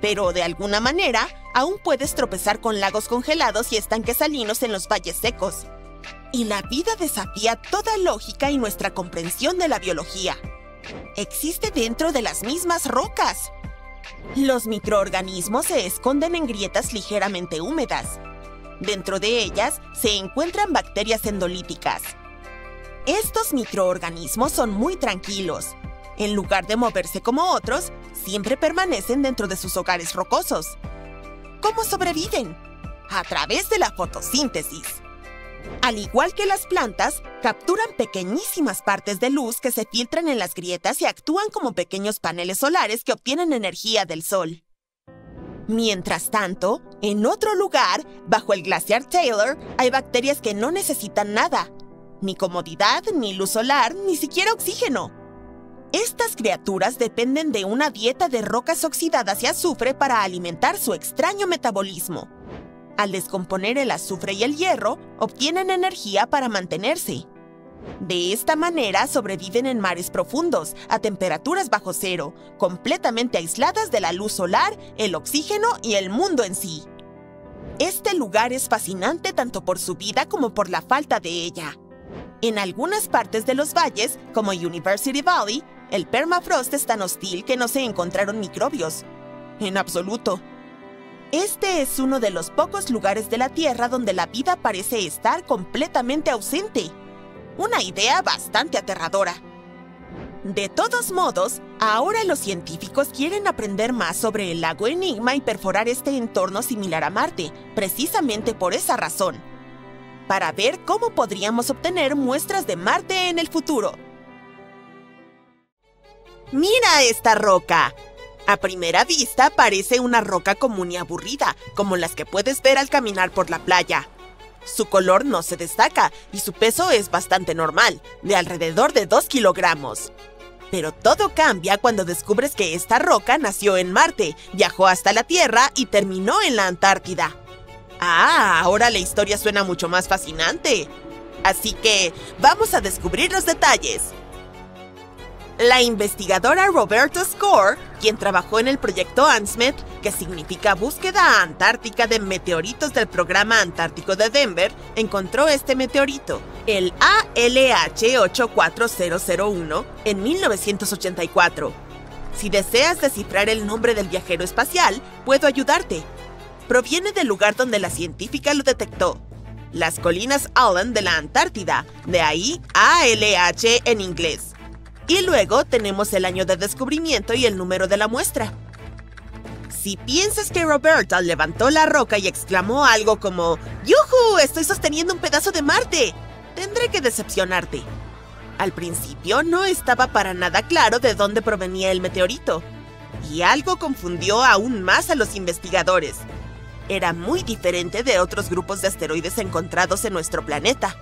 Pero de alguna manera, aún puedes tropezar con lagos congelados y estanques salinos en los valles secos. Y la vida desafía toda lógica y nuestra comprensión de la biología. Existe dentro de las mismas rocas. Los microorganismos se esconden en grietas ligeramente húmedas. Dentro de ellas se encuentran bacterias endolíticas. Estos microorganismos son muy tranquilos. En lugar de moverse como otros, siempre permanecen dentro de sus hogares rocosos. ¿Cómo sobreviven? A través de la fotosíntesis. Al igual que las plantas, capturan pequeñísimas partes de luz que se filtran en las grietas y actúan como pequeños paneles solares que obtienen energía del sol. Mientras tanto, en otro lugar, bajo el glaciar Taylor, hay bacterias que no necesitan nada. Ni comodidad, ni luz solar, ni siquiera oxígeno. Estas criaturas dependen de una dieta de rocas oxidadas y azufre para alimentar su extraño metabolismo. Al descomponer el azufre y el hierro, obtienen energía para mantenerse. De esta manera sobreviven en mares profundos, a temperaturas bajo cero, completamente aisladas de la luz solar, el oxígeno y el mundo en sí. Este lugar es fascinante tanto por su vida como por la falta de ella. En algunas partes de los valles, como University Valley, el permafrost es tan hostil que no se encontraron microbios. En absoluto. Este es uno de los pocos lugares de la Tierra donde la vida parece estar completamente ausente. Una idea bastante aterradora. De todos modos, ahora los científicos quieren aprender más sobre el lago Enigma y perforar este entorno similar a Marte, precisamente por esa razón. Para ver cómo podríamos obtener muestras de Marte en el futuro. ¡Mira esta roca! A primera vista parece una roca común y aburrida, como las que puedes ver al caminar por la playa. Su color no se destaca y su peso es bastante normal, de alrededor de 2 kilogramos. Pero todo cambia cuando descubres que esta roca nació en Marte, viajó hasta la Tierra y terminó en la Antártida. Ah, ahora la historia suena mucho más fascinante. Así que vamos a descubrir los detalles. La investigadora Roberta Score, quien trabajó en el proyecto ANSMET, que significa Búsqueda Antártica de Meteoritos del Programa Antártico de Denver, encontró este meteorito, el ALH84001, en 1984. Si deseas descifrar el nombre del viajero espacial, puedo ayudarte. Proviene del lugar donde la científica lo detectó, las colinas Allen de la Antártida, de ahí ALH en inglés. Y luego tenemos el año de descubrimiento y el número de la muestra. Si piensas que Roberta levantó la roca y exclamó algo como ¡Yujú! ¡Estoy sosteniendo un pedazo de Marte!, tendré que decepcionarte. Al principio no estaba para nada claro de dónde provenía el meteorito. Y algo confundió aún más a los investigadores. Era muy diferente de otros grupos de asteroides encontrados en nuestro planeta.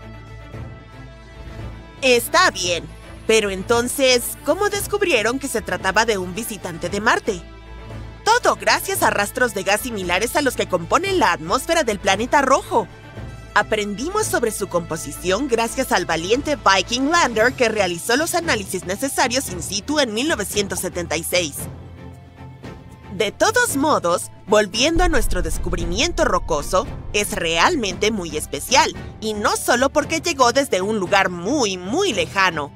Está bien. Pero entonces, ¿cómo descubrieron que se trataba de un visitante de Marte? Todo gracias a rastros de gas similares a los que componen la atmósfera del planeta rojo. Aprendimos sobre su composición gracias al valiente Viking Lander que realizó los análisis necesarios in situ en 1976. De todos modos, volviendo a nuestro descubrimiento rocoso, es realmente muy especial, y no solo porque llegó desde un lugar muy, muy lejano.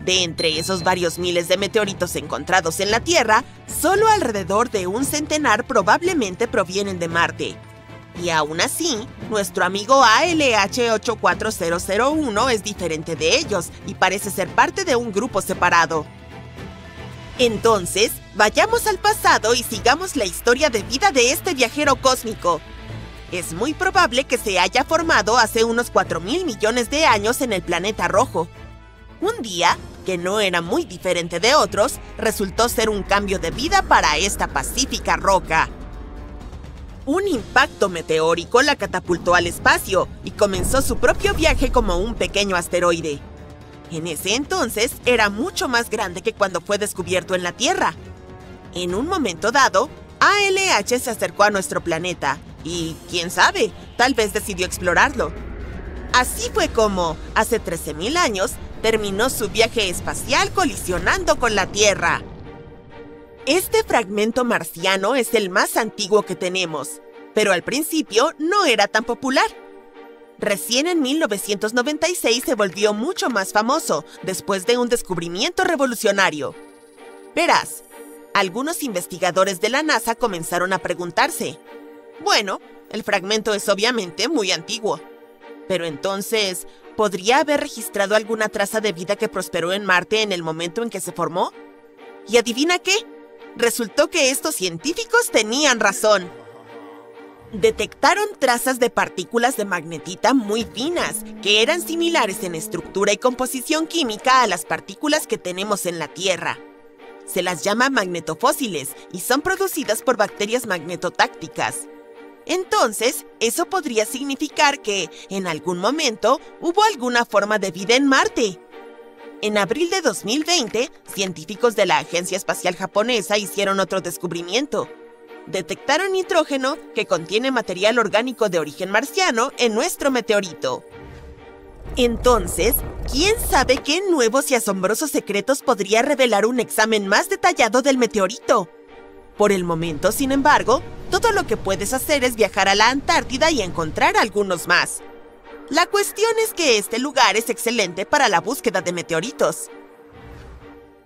De entre esos varios miles de meteoritos encontrados en la Tierra, solo alrededor de un centenar probablemente provienen de Marte. Y aún así, nuestro amigo ALH84001 es diferente de ellos y parece ser parte de un grupo separado. Entonces, vayamos al pasado y sigamos la historia de vida de este viajero cósmico. Es muy probable que se haya formado hace unos 4.000 millones de años en el planeta rojo. Un día, que no era muy diferente de otros, resultó ser un cambio de vida para esta pacífica roca. Un impacto meteórico la catapultó al espacio y comenzó su propio viaje como un pequeño asteroide. En ese entonces era mucho más grande que cuando fue descubierto en la Tierra. En un momento dado, ALH se acercó a nuestro planeta y, quién sabe, tal vez decidió explorarlo. Así fue como, hace 13.000 años, terminó su viaje espacial colisionando con la Tierra. Este fragmento marciano es el más antiguo que tenemos, pero al principio no era tan popular. Recién en 1996 se volvió mucho más famoso, después de un descubrimiento revolucionario. Verás, algunos investigadores de la NASA comenzaron a preguntarse, bueno, el fragmento es obviamente muy antiguo, pero entonces, ¿podría haber registrado alguna traza de vida que prosperó en Marte en el momento en que se formó? ¿Y adivina qué? Resultó que estos científicos tenían razón. Detectaron trazas de partículas de magnetita muy finas, que eran similares en estructura y composición química a las partículas que tenemos en la Tierra. Se las llama magnetofósiles y son producidas por bacterias magnetotácticas. Entonces, eso podría significar que, en algún momento, hubo alguna forma de vida en Marte. En abril de 2020, científicos de la Agencia Espacial Japonesa hicieron otro descubrimiento. Detectaron nitrógeno que contiene material orgánico de origen marciano en nuestro meteorito. Entonces, ¿quién sabe qué nuevos y asombrosos secretos podría revelar un examen más detallado del meteorito? Por el momento, sin embargo, todo lo que puedes hacer es viajar a la Antártida y encontrar algunos más. La cuestión es que este lugar es excelente para la búsqueda de meteoritos.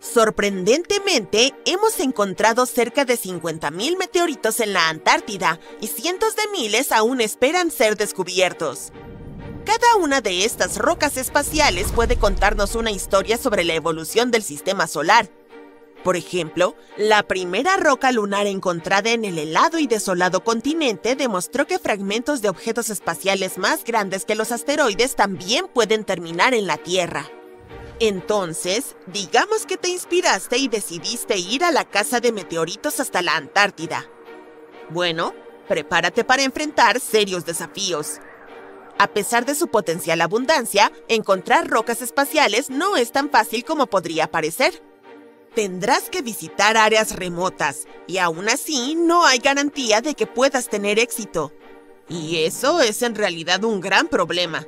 Sorprendentemente, hemos encontrado cerca de 50.000 meteoritos en la Antártida y cientos de miles aún esperan ser descubiertos. Cada una de estas rocas espaciales puede contarnos una historia sobre la evolución del sistema solar. Por ejemplo, la primera roca lunar encontrada en el helado y desolado continente demostró que fragmentos de objetos espaciales más grandes que los asteroides también pueden terminar en la Tierra. Entonces, digamos que te inspiraste y decidiste ir a la caza de meteoritos hasta la Antártida. Bueno, prepárate para enfrentar serios desafíos. A pesar de su potencial abundancia, encontrar rocas espaciales no es tan fácil como podría parecer. Tendrás que visitar áreas remotas, y aún así no hay garantía de que puedas tener éxito. Y eso es en realidad un gran problema.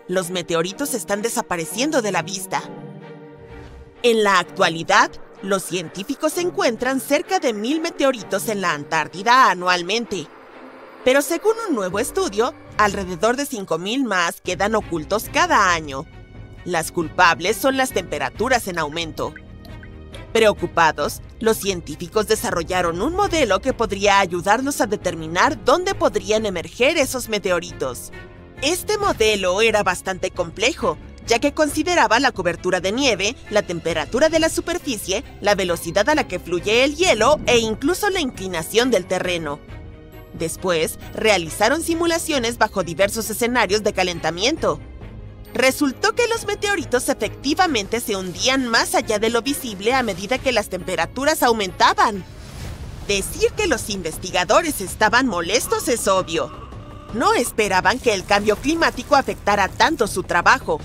Los meteoritos están desapareciendo de la vista. En la actualidad, los científicos encuentran cerca de 1.000 meteoritos en la Antártida anualmente. Pero según un nuevo estudio, alrededor de 5.000 más quedan ocultos cada año. Las culpables son las temperaturas en aumento. Preocupados, los científicos desarrollaron un modelo que podría ayudarlos a determinar dónde podrían emerger esos meteoritos. Este modelo era bastante complejo, ya que consideraba la cobertura de nieve, la temperatura de la superficie, la velocidad a la que fluye el hielo e incluso la inclinación del terreno. Después, realizaron simulaciones bajo diversos escenarios de calentamiento. Resultó que los meteoritos efectivamente se hundían más allá de lo visible a medida que las temperaturas aumentaban. Decir que los investigadores estaban molestos es obvio. No esperaban que el cambio climático afectara tanto su trabajo.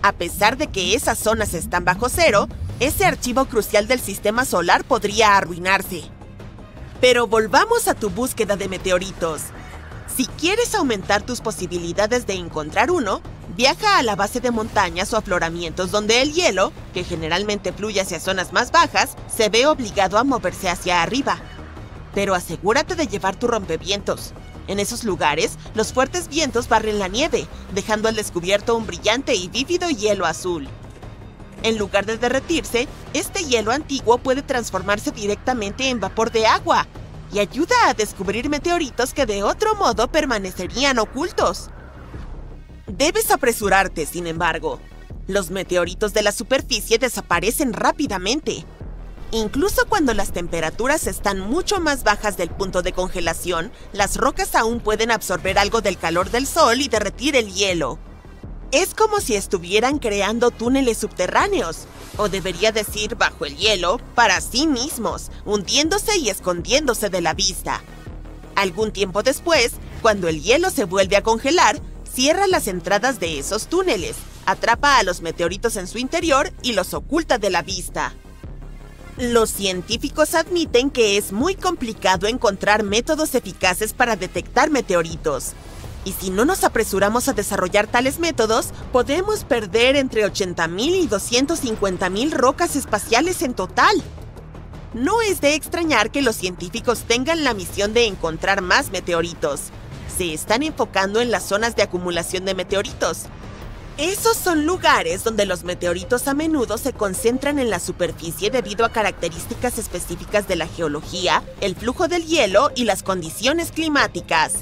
A pesar de que esas zonas están bajo cero, ese archivo crucial del sistema solar podría arruinarse. Pero volvamos a tu búsqueda de meteoritos. Si quieres aumentar tus posibilidades de encontrar uno, viaja a la base de montañas o afloramientos donde el hielo, que generalmente fluye hacia zonas más bajas, se ve obligado a moverse hacia arriba. Pero asegúrate de llevar tu rompevientos. En esos lugares, los fuertes vientos barren la nieve, dejando al descubierto un brillante y vívido hielo azul. En lugar de derretirse, este hielo antiguo puede transformarse directamente en vapor de agua y ayuda a descubrir meteoritos que de otro modo permanecerían ocultos. Debes apresurarte, sin embargo. Los meteoritos de la superficie desaparecen rápidamente. Incluso cuando las temperaturas están mucho más bajas del punto de congelación, las rocas aún pueden absorber algo del calor del sol y derretir el hielo. Es como si estuvieran creando túneles subterráneos, o debería decir bajo el hielo, para sí mismos, hundiéndose y escondiéndose de la vista. Algún tiempo después, cuando el hielo se vuelve a congelar, cierra las entradas de esos túneles, atrapa a los meteoritos en su interior y los oculta de la vista. Los científicos admiten que es muy complicado encontrar métodos eficaces para detectar meteoritos. Y si no nos apresuramos a desarrollar tales métodos, podemos perder entre 80.000 y 250.000 rocas espaciales en total. No es de extrañar que los científicos tengan la misión de encontrar más meteoritos. Se están enfocando en las zonas de acumulación de meteoritos. Esos son lugares donde los meteoritos a menudo se concentran en la superficie debido a características específicas de la geología, el flujo del hielo y las condiciones climáticas.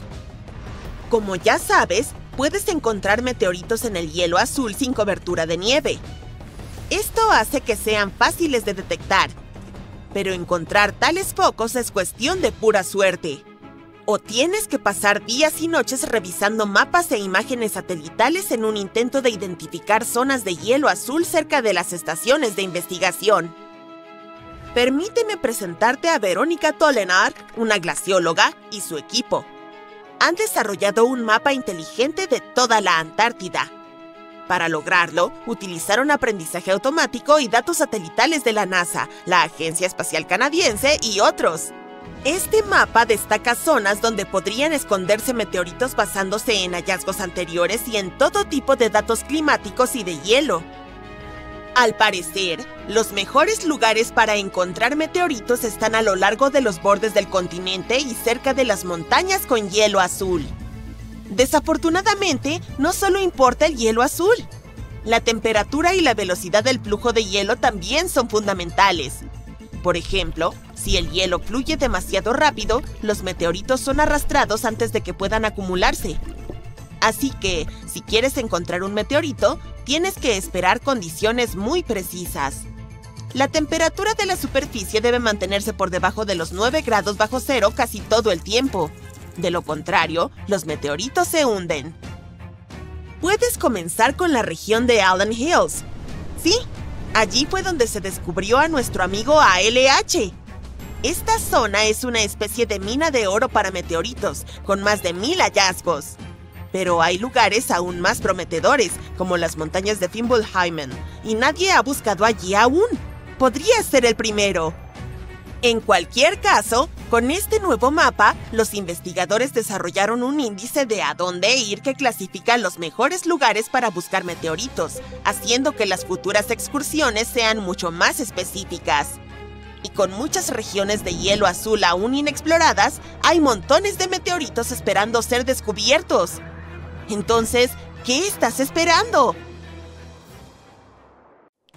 Como ya sabes, puedes encontrar meteoritos en el hielo azul sin cobertura de nieve. Esto hace que sean fáciles de detectar, pero encontrar tales focos es cuestión de pura suerte. o tienes que pasar días y noches revisando mapas e imágenes satelitales en un intento de identificar zonas de hielo azul cerca de las estaciones de investigación. Permíteme presentarte a Verónica Tollenaar, una glacióloga, y su equipo. Han desarrollado un mapa inteligente de toda la Antártida. Para lograrlo, utilizaron aprendizaje automático y datos satelitales de la NASA, la Agencia Espacial Canadiense y otros. Este mapa destaca zonas donde podrían esconderse meteoritos basándose en hallazgos anteriores y en todo tipo de datos climáticos y de hielo. Al parecer, los mejores lugares para encontrar meteoritos están a lo largo de los bordes del continente y cerca de las montañas con hielo azul. Desafortunadamente, no solo importa el hielo azul. La temperatura y la velocidad del flujo de hielo también son fundamentales. Por ejemplo, si el hielo fluye demasiado rápido, los meteoritos son arrastrados antes de que puedan acumularse. Así que, si quieres encontrar un meteorito, tienes que esperar condiciones muy precisas. La temperatura de la superficie debe mantenerse por debajo de los 9 grados bajo cero casi todo el tiempo. De lo contrario, los meteoritos se hunden. Puedes comenzar con la región de Allen Hills. Sí, allí fue donde se descubrió a nuestro amigo ALH. Esta zona es una especie de mina de oro para meteoritos, con más de 1000 hallazgos. Pero hay lugares aún más prometedores, como las montañas de Fimbulheimen, y nadie ha buscado allí aún. Podría ser el primero. En cualquier caso, con este nuevo mapa, los investigadores desarrollaron un índice de a dónde ir que clasifica los mejores lugares para buscar meteoritos, haciendo que las futuras excursiones sean mucho más específicas. Y con muchas regiones de hielo azul aún inexploradas, hay montones de meteoritos esperando ser descubiertos. Entonces, ¿qué estás esperando?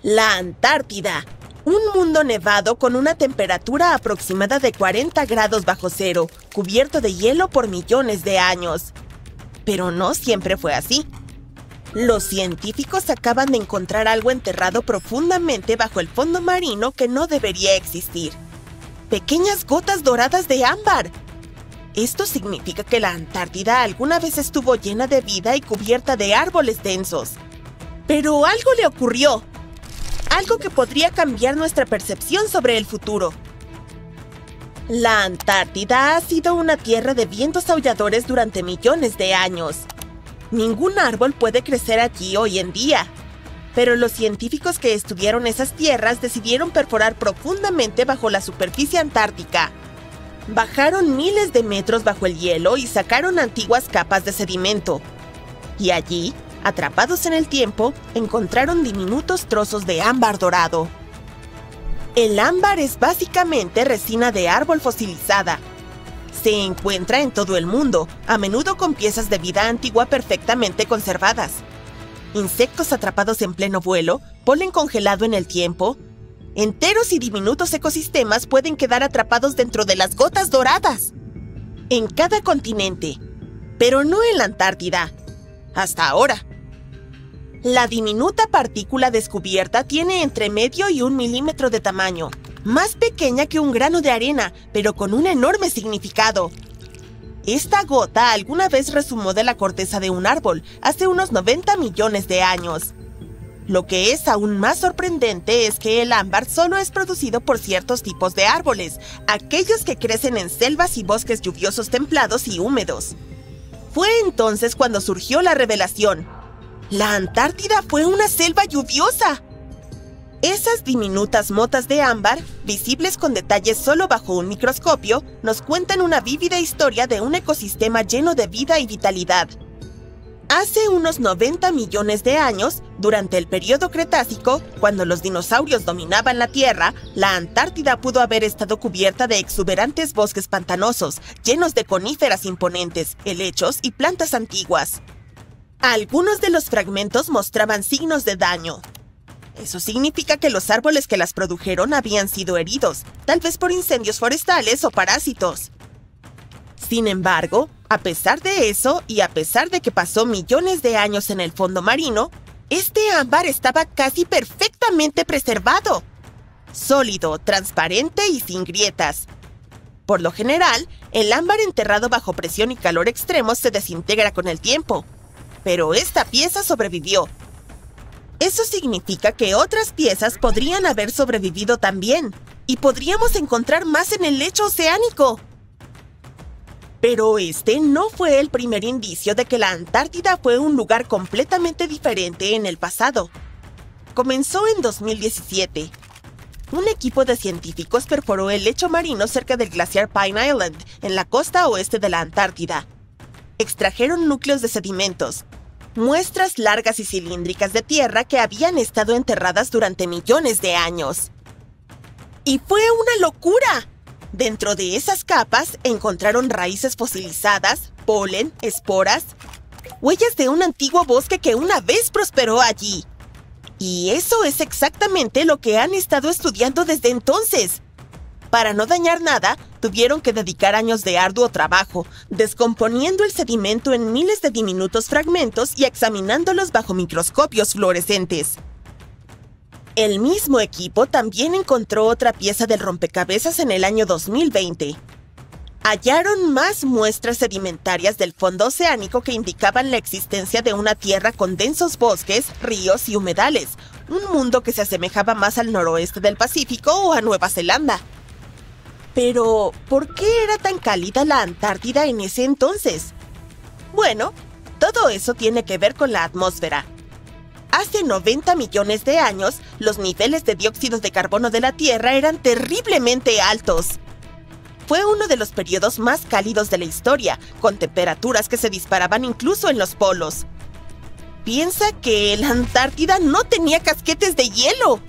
La Antártida. Un mundo nevado con una temperatura aproximada de 40 grados bajo cero, cubierto de hielo por millones de años. Pero no siempre fue así. Los científicos acaban de encontrar algo enterrado profundamente bajo el fondo marino que no debería existir. Pequeñas gotas doradas de ámbar. Esto significa que la Antártida alguna vez estuvo llena de vida y cubierta de árboles densos. Pero algo le ocurrió. Algo que podría cambiar nuestra percepción sobre el futuro. La Antártida ha sido una tierra de vientos aulladores durante millones de años. Ningún árbol puede crecer allí hoy en día. Pero los científicos que estudiaron esas tierras decidieron perforar profundamente bajo la superficie antártica. Bajaron miles de metros bajo el hielo y sacaron antiguas capas de sedimento. Y allí, atrapados en el tiempo, encontraron diminutos trozos de ámbar dorado. El ámbar es básicamente resina de árbol fosilizada. Se encuentra en todo el mundo, a menudo con piezas de vida antigua perfectamente conservadas. Insectos atrapados en pleno vuelo, polen congelado en el tiempo. Enteros y diminutos ecosistemas pueden quedar atrapados dentro de las gotas doradas. En cada continente, pero no en la Antártida. Hasta ahora. La diminuta partícula descubierta tiene entre medio y 1 milímetro de tamaño, más pequeña que un grano de arena, pero con un enorme significado. Esta gota alguna vez resumó de la corteza de un árbol, hace unos 90 millones de años. Lo que es aún más sorprendente es que el ámbar solo es producido por ciertos tipos de árboles, aquellos que crecen en selvas y bosques lluviosos templados y húmedos. Fue entonces cuando surgió la revelación. La Antártida fue una selva lluviosa. Esas diminutas motas de ámbar, visibles con detalles solo bajo un microscopio, nos cuentan una vívida historia de un ecosistema lleno de vida y vitalidad. Hace unos 90 millones de años, durante el período Cretácico, cuando los dinosaurios dominaban la Tierra, la Antártida pudo haber estado cubierta de exuberantes bosques pantanosos, llenos de coníferas imponentes, helechos y plantas antiguas. Algunos de los fragmentos mostraban signos de daño. Eso significa que los árboles que las produjeron habían sido heridos, tal vez por incendios forestales o parásitos. Sin embargo, a pesar de eso y a pesar de que pasó millones de años en el fondo marino, este ámbar estaba casi perfectamente preservado. Sólido, transparente y sin grietas. Por lo general, el ámbar enterrado bajo presión y calor extremos se desintegra con el tiempo, pero esta pieza sobrevivió. Eso significa que otras piezas podrían haber sobrevivido también, y podríamos encontrar más en el lecho oceánico. Pero este no fue el primer indicio de que la Antártida fue un lugar completamente diferente en el pasado. Comenzó en 2017. Un equipo de científicos perforó el lecho marino cerca del glaciar Pine Island, en la costa oeste de la Antártida. Extrajeron núcleos de sedimentos, muestras largas y cilíndricas de tierra que habían estado enterradas durante millones de años. ¡Y fue una locura! Dentro de esas capas encontraron raíces fosilizadas, polen, esporas, huellas de un antiguo bosque que una vez prosperó allí. Y eso es exactamente lo que han estado estudiando desde entonces. Para no dañar nada, tuvieron que dedicar años de arduo trabajo, descomponiendo el sedimento en miles de diminutos fragmentos y examinándolos bajo microscopios fluorescentes. El mismo equipo también encontró otra pieza del rompecabezas en el año 2020. Hallaron más muestras sedimentarias del fondo oceánico que indicaban la existencia de una tierra con densos bosques, ríos y humedales, un mundo que se asemejaba más al noroeste del Pacífico o a Nueva Zelanda. Pero, ¿por qué era tan cálida la Antártida en ese entonces? Bueno, todo eso tiene que ver con la atmósfera. Hace 90 millones de años, los niveles de dióxido de carbono de la Tierra eran terriblemente altos. Fue uno de los periodos más cálidos de la historia, con temperaturas que se disparaban incluso en los polos. Piensa que la Antártida no tenía casquetes de hielo.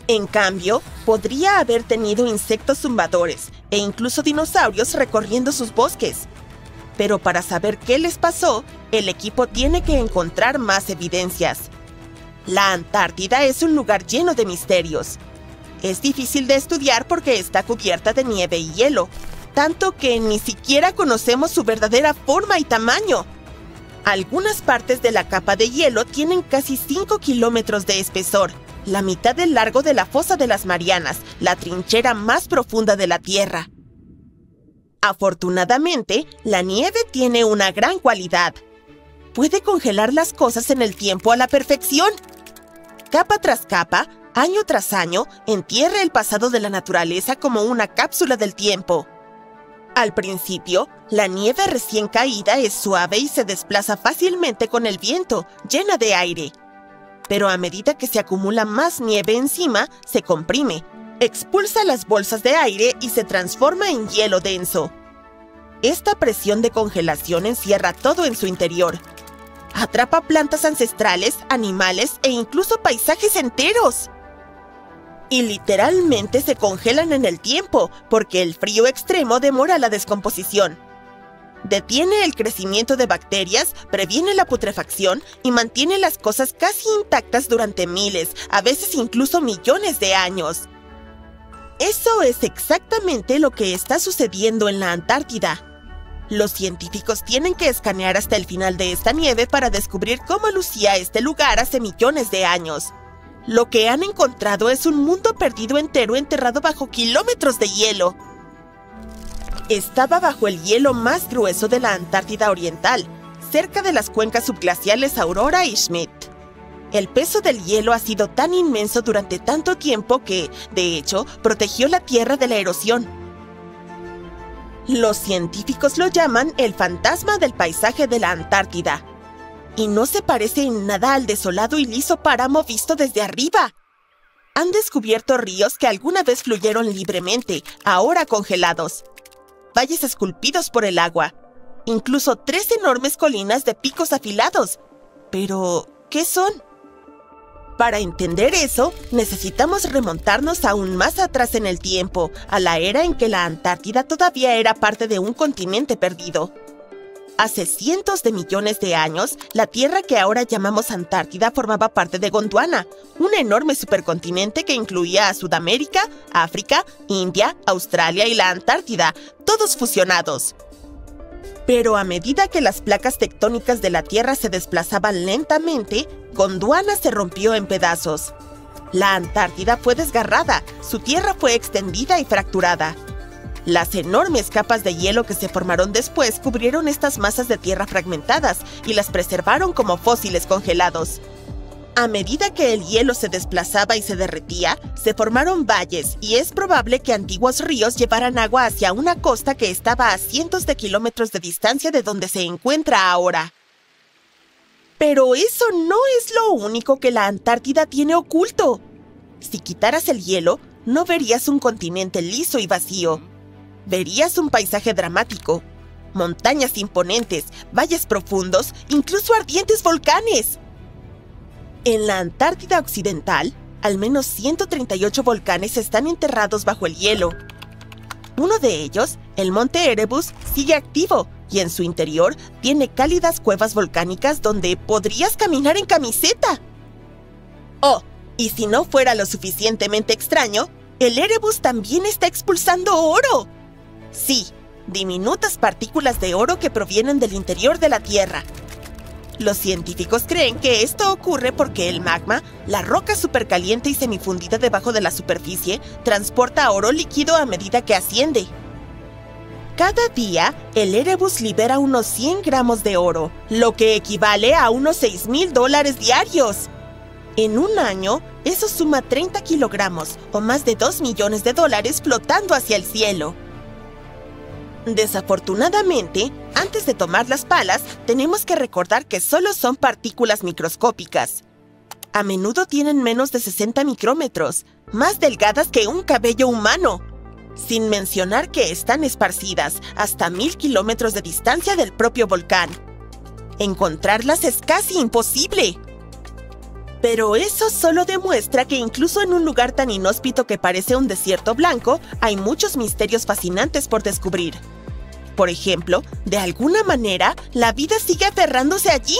En cambio, podría haber tenido insectos zumbadores e incluso dinosaurios recorriendo sus bosques. Pero para saber qué les pasó, el equipo tiene que encontrar más evidencias. La Antártida es un lugar lleno de misterios. Es difícil de estudiar porque está cubierta de nieve y hielo, tanto que ni siquiera conocemos su verdadera forma y tamaño. Algunas partes de la capa de hielo tienen casi 5 kilómetros de espesor, la mitad del largo de la fosa de las Marianas, la trinchera más profunda de la Tierra. Afortunadamente, la nieve tiene una gran cualidad. Puede congelar las cosas en el tiempo a la perfección. Capa tras capa, año tras año, entierra el pasado de la naturaleza como una cápsula del tiempo. Al principio, la nieve recién caída es suave y se desplaza fácilmente con el viento, llena de aire. Pero a medida que se acumula más nieve encima, se comprime, expulsa las bolsas de aire y se transforma en hielo denso. Esta presión de congelación encierra todo en su interior. Atrapa plantas ancestrales, animales e incluso paisajes enteros. Y literalmente se congelan en el tiempo, porque el frío extremo demora la descomposición. Detiene el crecimiento de bacterias, previene la putrefacción y mantiene las cosas casi intactas durante miles, a veces incluso millones de años. Eso es exactamente lo que está sucediendo en la Antártida. Los científicos tienen que escanear hasta el final de esta nieve para descubrir cómo lucía este lugar hace millones de años. Lo que han encontrado es un mundo perdido entero enterrado bajo kilómetros de hielo. Estaba bajo el hielo más grueso de la Antártida Oriental, cerca de las cuencas subglaciales Aurora y Schmidt. El peso del hielo ha sido tan inmenso durante tanto tiempo que, de hecho, protegió la Tierra de la erosión. Los científicos lo llaman el fantasma del paisaje de la Antártida. Y no se parece en nada al desolado y liso páramo visto desde arriba. Han descubierto ríos que alguna vez fluyeron libremente, ahora congelados. Valles esculpidos por el agua. Incluso 3 enormes colinas de picos afilados. Pero, ¿qué son? Para entender eso, necesitamos remontarnos aún más atrás en el tiempo, a la era en que la Antártida todavía era parte de un continente perdido. Hace cientos de millones de años, la tierra que ahora llamamos Antártida formaba parte de Gondwana, un enorme supercontinente que incluía a Sudamérica, África, India, Australia y la Antártida, todos fusionados. Pero a medida que las placas tectónicas de la Tierra se desplazaban lentamente, Gondwana se rompió en pedazos. La Antártida fue desgarrada, su tierra fue extendida y fracturada. Las enormes capas de hielo que se formaron después cubrieron estas masas de tierra fragmentadas y las preservaron como fósiles congelados. A medida que el hielo se desplazaba y se derretía, se formaron valles y es probable que antiguos ríos llevaran agua hacia una costa que estaba a cientos de kilómetros de distancia de donde se encuentra ahora. Pero eso no es lo único que la Antártida tiene oculto. Si quitaras el hielo, no verías un continente liso y vacío. Verías un paisaje dramático, montañas imponentes, valles profundos, incluso ardientes volcanes. En la Antártida Occidental, al menos 138 volcanes están enterrados bajo el hielo. Uno de ellos, el monte Erebus, sigue activo y en su interior tiene cálidas cuevas volcánicas donde podrías caminar en camiseta. Oh, y si no fuera lo suficientemente extraño, el Erebus también está expulsando oro. Sí, diminutas partículas de oro que provienen del interior de la Tierra. Los científicos creen que esto ocurre porque el magma, la roca supercaliente y semifundida debajo de la superficie, transporta oro líquido a medida que asciende. Cada día, el Erebus libera unos 100 gramos de oro, lo que equivale a unos $6,000 diarios. En un año, eso suma 30 kilogramos, o más de $2 millones flotando hacia el cielo. Desafortunadamente, antes de tomar las palas, tenemos que recordar que solo son partículas microscópicas. A menudo tienen menos de 60 micrómetros, más delgadas que un cabello humano, sin mencionar que están esparcidas hasta 1000 kilómetros de distancia del propio volcán. Encontrarlas es casi imposible. Pero eso solo demuestra que incluso en un lugar tan inhóspito que parece un desierto blanco, hay muchos misterios fascinantes por descubrir. Por ejemplo, de alguna manera, la vida sigue aferrándose allí.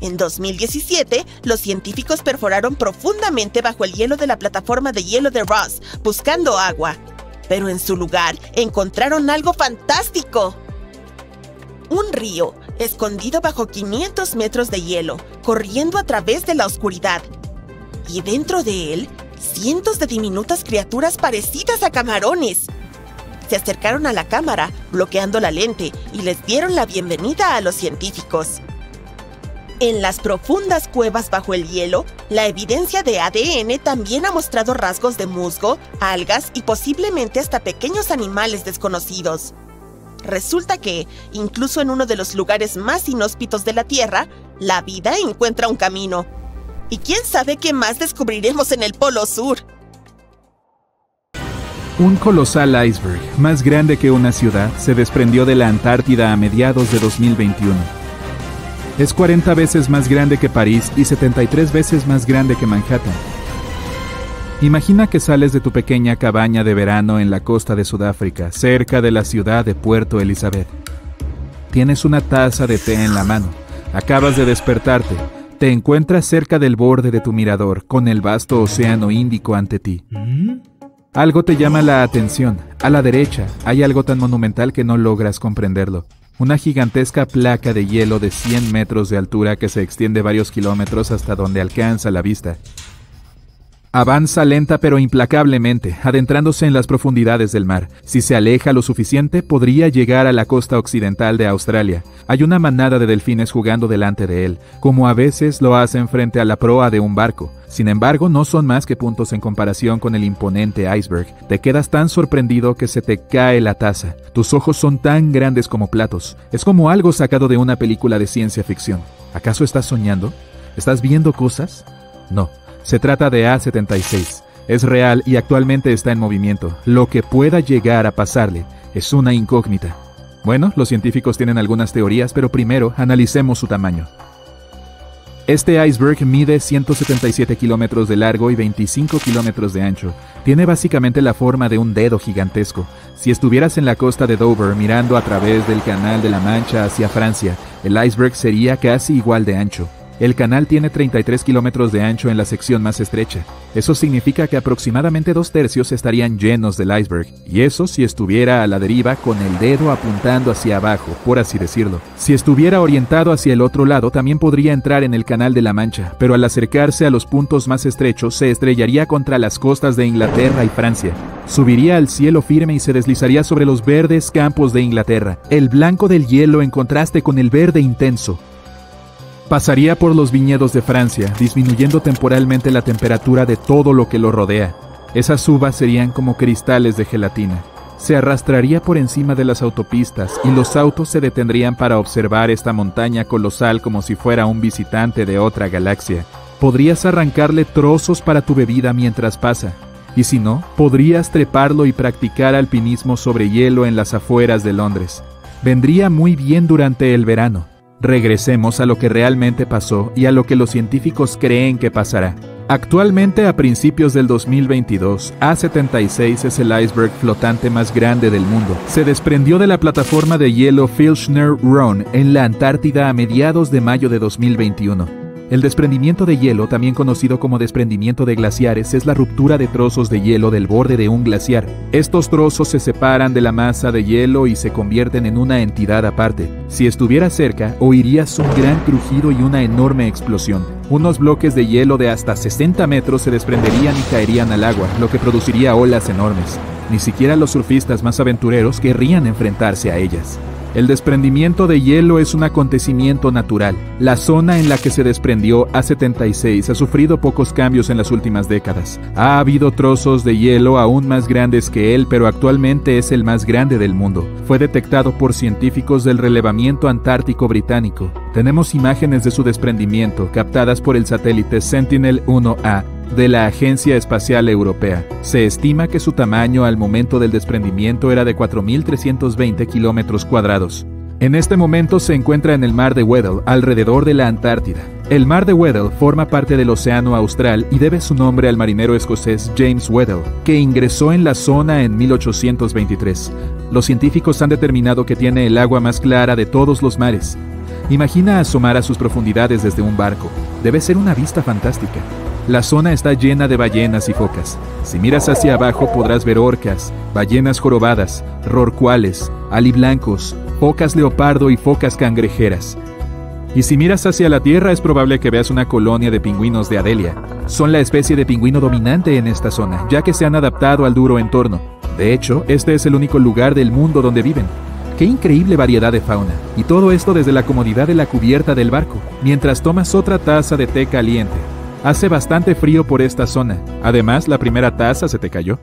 En 2017, los científicos perforaron profundamente bajo el hielo de la plataforma de hielo de Ross, buscando agua. Pero en su lugar, encontraron algo fantástico. Un río, escondido bajo 500 metros de hielo, corriendo a través de la oscuridad. Y dentro de él, cientos de diminutas criaturas parecidas a camarones. Se acercaron a la cámara, bloqueando la lente, y les dieron la bienvenida a los científicos. En las profundas cuevas bajo el hielo, la evidencia de ADN también ha mostrado rasgos de musgo, algas y posiblemente hasta pequeños animales desconocidos. Resulta que, incluso en uno de los lugares más inhóspitos de la Tierra, la vida encuentra un camino. Y quién sabe qué más descubriremos en el Polo Sur. Un colosal iceberg, más grande que una ciudad, se desprendió de la Antártida a mediados de 2021. Es 40 veces más grande que París y 73 veces más grande que Manhattan. Imagina que sales de tu pequeña cabaña de verano en la costa de Sudáfrica, cerca de la ciudad de Puerto Elizabeth. Tienes una taza de té en la mano, acabas de despertarte, te encuentras cerca del borde de tu mirador, con el vasto océano Índico ante ti. Algo te llama la atención. A la derecha hay algo tan monumental que no logras comprenderlo. Una gigantesca placa de hielo de 100 metros de altura que se extiende varios kilómetros hasta donde alcanza la vista. Avanza lenta pero implacablemente, adentrándose en las profundidades del mar. Si se aleja lo suficiente, podría llegar a la costa occidental de Australia. Hay una manada de delfines jugando delante de él, como a veces lo hacen frente a la proa de un barco. Sin embargo, no son más que puntos en comparación con el imponente iceberg. Te quedas tan sorprendido que se te cae la taza. Tus ojos son tan grandes como platos. Es como algo sacado de una película de ciencia ficción. ¿Acaso estás soñando? ¿Estás viendo cosas? No. Se trata de A76. Es real y actualmente está en movimiento. Lo que pueda llegar a pasarle es una incógnita. Bueno, los científicos tienen algunas teorías, pero primero analicemos su tamaño. Este iceberg mide 177 kilómetros de largo y 25 kilómetros de ancho. Tiene básicamente la forma de un dedo gigantesco. Si estuvieras en la costa de Dover mirando a través del Canal de la Mancha hacia Francia, el iceberg sería casi igual de ancho. El canal tiene 33 kilómetros de ancho en la sección más estrecha. Eso significa que aproximadamente 2/3 estarían llenos del iceberg, y eso si estuviera a la deriva con el dedo apuntando hacia abajo, por así decirlo. Si estuviera orientado hacia el otro lado, también podría entrar en el Canal de la Mancha, pero al acercarse a los puntos más estrechos se estrellaría contra las costas de Inglaterra y Francia. Subiría al cielo firme y se deslizaría sobre los verdes campos de Inglaterra, el blanco del hielo en contraste con el verde intenso. Pasaría por los viñedos de Francia, disminuyendo temporalmente la temperatura de todo lo que lo rodea. Esas uvas serían como cristales de gelatina. Se arrastraría por encima de las autopistas y los autos se detendrían para observar esta montaña colosal como si fuera un visitante de otra galaxia. Podrías arrancarle trozos para tu bebida mientras pasa. Y si no, podrías treparlo y practicar alpinismo sobre hielo en las afueras de Londres. Vendría muy bien durante el verano. Regresemos a lo que realmente pasó y a lo que los científicos creen que pasará. Actualmente, a principios del 2022, A-76 es el iceberg flotante más grande del mundo. Se desprendió de la plataforma de hielo Filchner Run en la Antártida a mediados de mayo de 2021. El desprendimiento de hielo, también conocido como desprendimiento de glaciares, es la ruptura de trozos de hielo del borde de un glaciar. Estos trozos se separan de la masa de hielo y se convierten en una entidad aparte. Si estuviera cerca, oirías un gran crujido y una enorme explosión. Unos bloques de hielo de hasta 60 metros se desprenderían y caerían al agua, lo que produciría olas enormes. Ni siquiera los surfistas más aventureros querrían enfrentarse a ellas. El desprendimiento de hielo es un acontecimiento natural. La zona en la que se desprendió A-76 ha sufrido pocos cambios en las últimas décadas. Ha habido trozos de hielo aún más grandes que él, pero actualmente es el más grande del mundo. Fue detectado por científicos del relevamiento antártico británico. Tenemos imágenes de su desprendimiento captadas por el satélite Sentinel-1A de la Agencia Espacial Europea. Se estima que su tamaño al momento del desprendimiento era de 4.320 kilómetros cuadrados. En este momento se encuentra en el Mar de Weddell, alrededor de la Antártida. El Mar de Weddell forma parte del Océano Austral y debe su nombre al marinero escocés James Weddell, que ingresó en la zona en 1823. Los científicos han determinado que tiene el agua más clara de todos los mares. Imagina asomar a sus profundidades desde un barco. Debe ser una vista fantástica. La zona está llena de ballenas y focas. Si miras hacia abajo podrás ver orcas, ballenas jorobadas, rorcuales, aliblancos, focas leopardo y focas cangrejeras. Y si miras hacia la tierra es probable que veas una colonia de pingüinos de Adelia. Son la especie de pingüino dominante en esta zona, ya que se han adaptado al duro entorno. De hecho, este es el único lugar del mundo donde viven. ¡Qué increíble variedad de fauna! Y todo esto desde la comodidad de la cubierta del barco, mientras tomas otra taza de té caliente. Hace bastante frío por esta zona. Además, la primera taza se te cayó.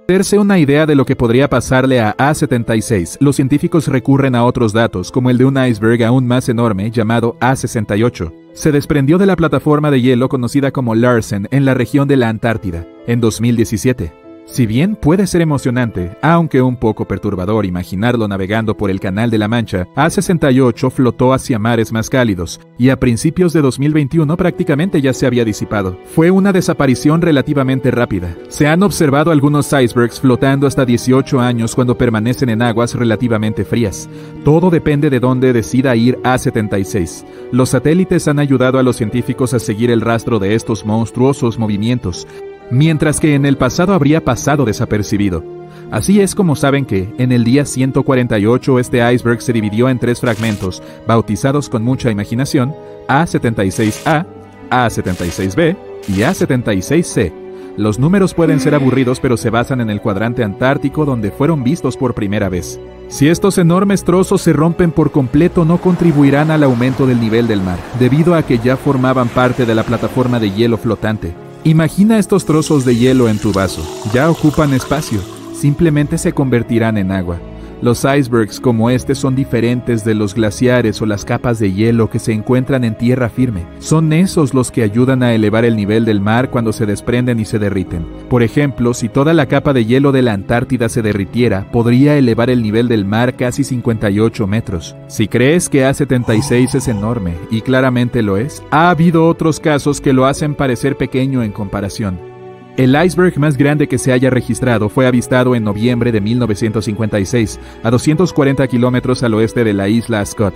Para hacerse una idea de lo que podría pasarle a A-76, los científicos recurren a otros datos, como el de un iceberg aún más enorme llamado A-68. Se desprendió de la plataforma de hielo conocida como Larsen en la región de la Antártida, en 2017. Si bien puede ser emocionante, aunque un poco perturbador imaginarlo navegando por el Canal de la Mancha, A-68 flotó hacia mares más cálidos, y a principios de 2021 prácticamente ya se había disipado. Fue una desaparición relativamente rápida. Se han observado algunos icebergs flotando hasta 18 años cuando permanecen en aguas relativamente frías. Todo depende de dónde decida ir A-76. Los satélites han ayudado a los científicos a seguir el rastro de estos monstruosos movimientos, mientras que en el pasado habría pasado desapercibido. Así es como saben que, en el día 148, este iceberg se dividió en 3 fragmentos, bautizados con mucha imaginación, A-76A, A-76B y A-76C. Los números pueden ser aburridos, pero se basan en el cuadrante antártico donde fueron vistos por primera vez. Si estos enormes trozos se rompen por completo, no contribuirán al aumento del nivel del mar, debido a que ya formaban parte de la plataforma de hielo flotante. Imagina estos trozos de hielo en tu vaso. Ya ocupan espacio. Simplemente se convertirán en agua. Los icebergs como este son diferentes de los glaciares o las capas de hielo que se encuentran en tierra firme. Son esos los que ayudan a elevar el nivel del mar cuando se desprenden y se derriten. Por ejemplo, si toda la capa de hielo de la Antártida se derritiera, podría elevar el nivel del mar casi 58 metros. Si crees que A-76 es enorme, y claramente lo es, ha habido otros casos que lo hacen parecer pequeño en comparación. El iceberg más grande que se haya registrado fue avistado en noviembre de 1956, a 240 kilómetros al oeste de la isla Scott,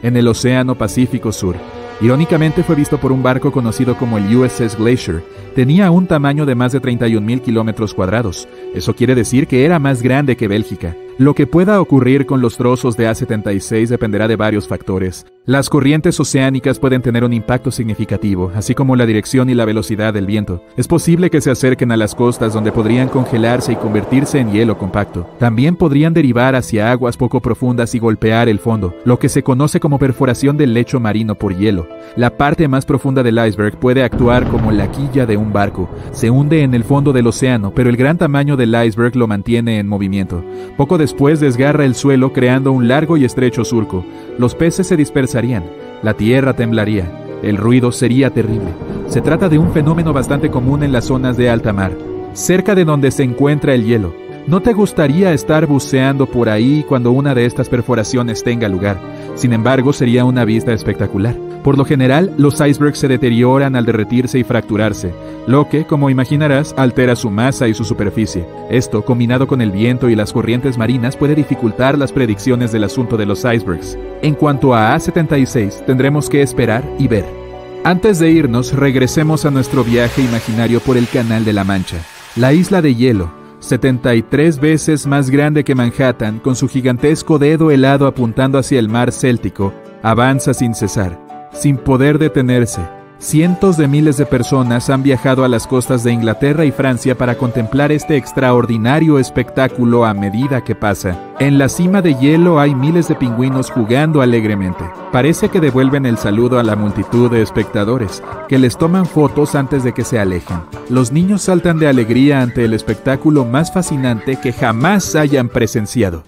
en el Océano Pacífico Sur. Irónicamente fue visto por un barco conocido como el USS Glacier. Tenía un tamaño de más de 31.000 kilómetros cuadrados. Eso quiere decir que era más grande que Bélgica. Lo que pueda ocurrir con los trozos de A-76 dependerá de varios factores. Las corrientes oceánicas pueden tener un impacto significativo, así como la dirección y la velocidad del viento. Es posible que se acerquen a las costas donde podrían congelarse y convertirse en hielo compacto. También podrían derivar hacia aguas poco profundas y golpear el fondo, lo que se conoce como perforación del lecho marino por hielo. La parte más profunda del iceberg puede actuar como la quilla de un barco. Se hunde en el fondo del océano, pero el gran tamaño del iceberg lo mantiene en movimiento. Poco después desgarra el suelo creando un largo y estrecho surco. Los peces se dispersarían, la tierra temblaría, el ruido sería terrible. Se trata de un fenómeno bastante común en las zonas de alta mar, cerca de donde se encuentra el hielo. ¿No te gustaría estar buceando por ahí cuando una de estas perforaciones tenga lugar? Sin embargo, sería una vista espectacular. Por lo general, los icebergs se deterioran al derretirse y fracturarse, lo que, como imaginarás, altera su masa y su superficie. Esto, combinado con el viento y las corrientes marinas, puede dificultar las predicciones del asunto de los icebergs. En cuanto a A-76, tendremos que esperar y ver. Antes de irnos, regresemos a nuestro viaje imaginario por el Canal de la Mancha. La isla de hielo, 73 veces más grande que Manhattan, con su gigantesco dedo helado apuntando hacia el mar Céltico, avanza sin cesar, sin poder detenerse. Cientos de miles de personas han viajado a las costas de Inglaterra y Francia para contemplar este extraordinario espectáculo a medida que pasa. En la cima de hielo hay miles de pingüinos jugando alegremente. Parece que devuelven el saludo a la multitud de espectadores, que les toman fotos antes de que se alejen. Los niños saltan de alegría ante el espectáculo más fascinante que jamás hayan presenciado.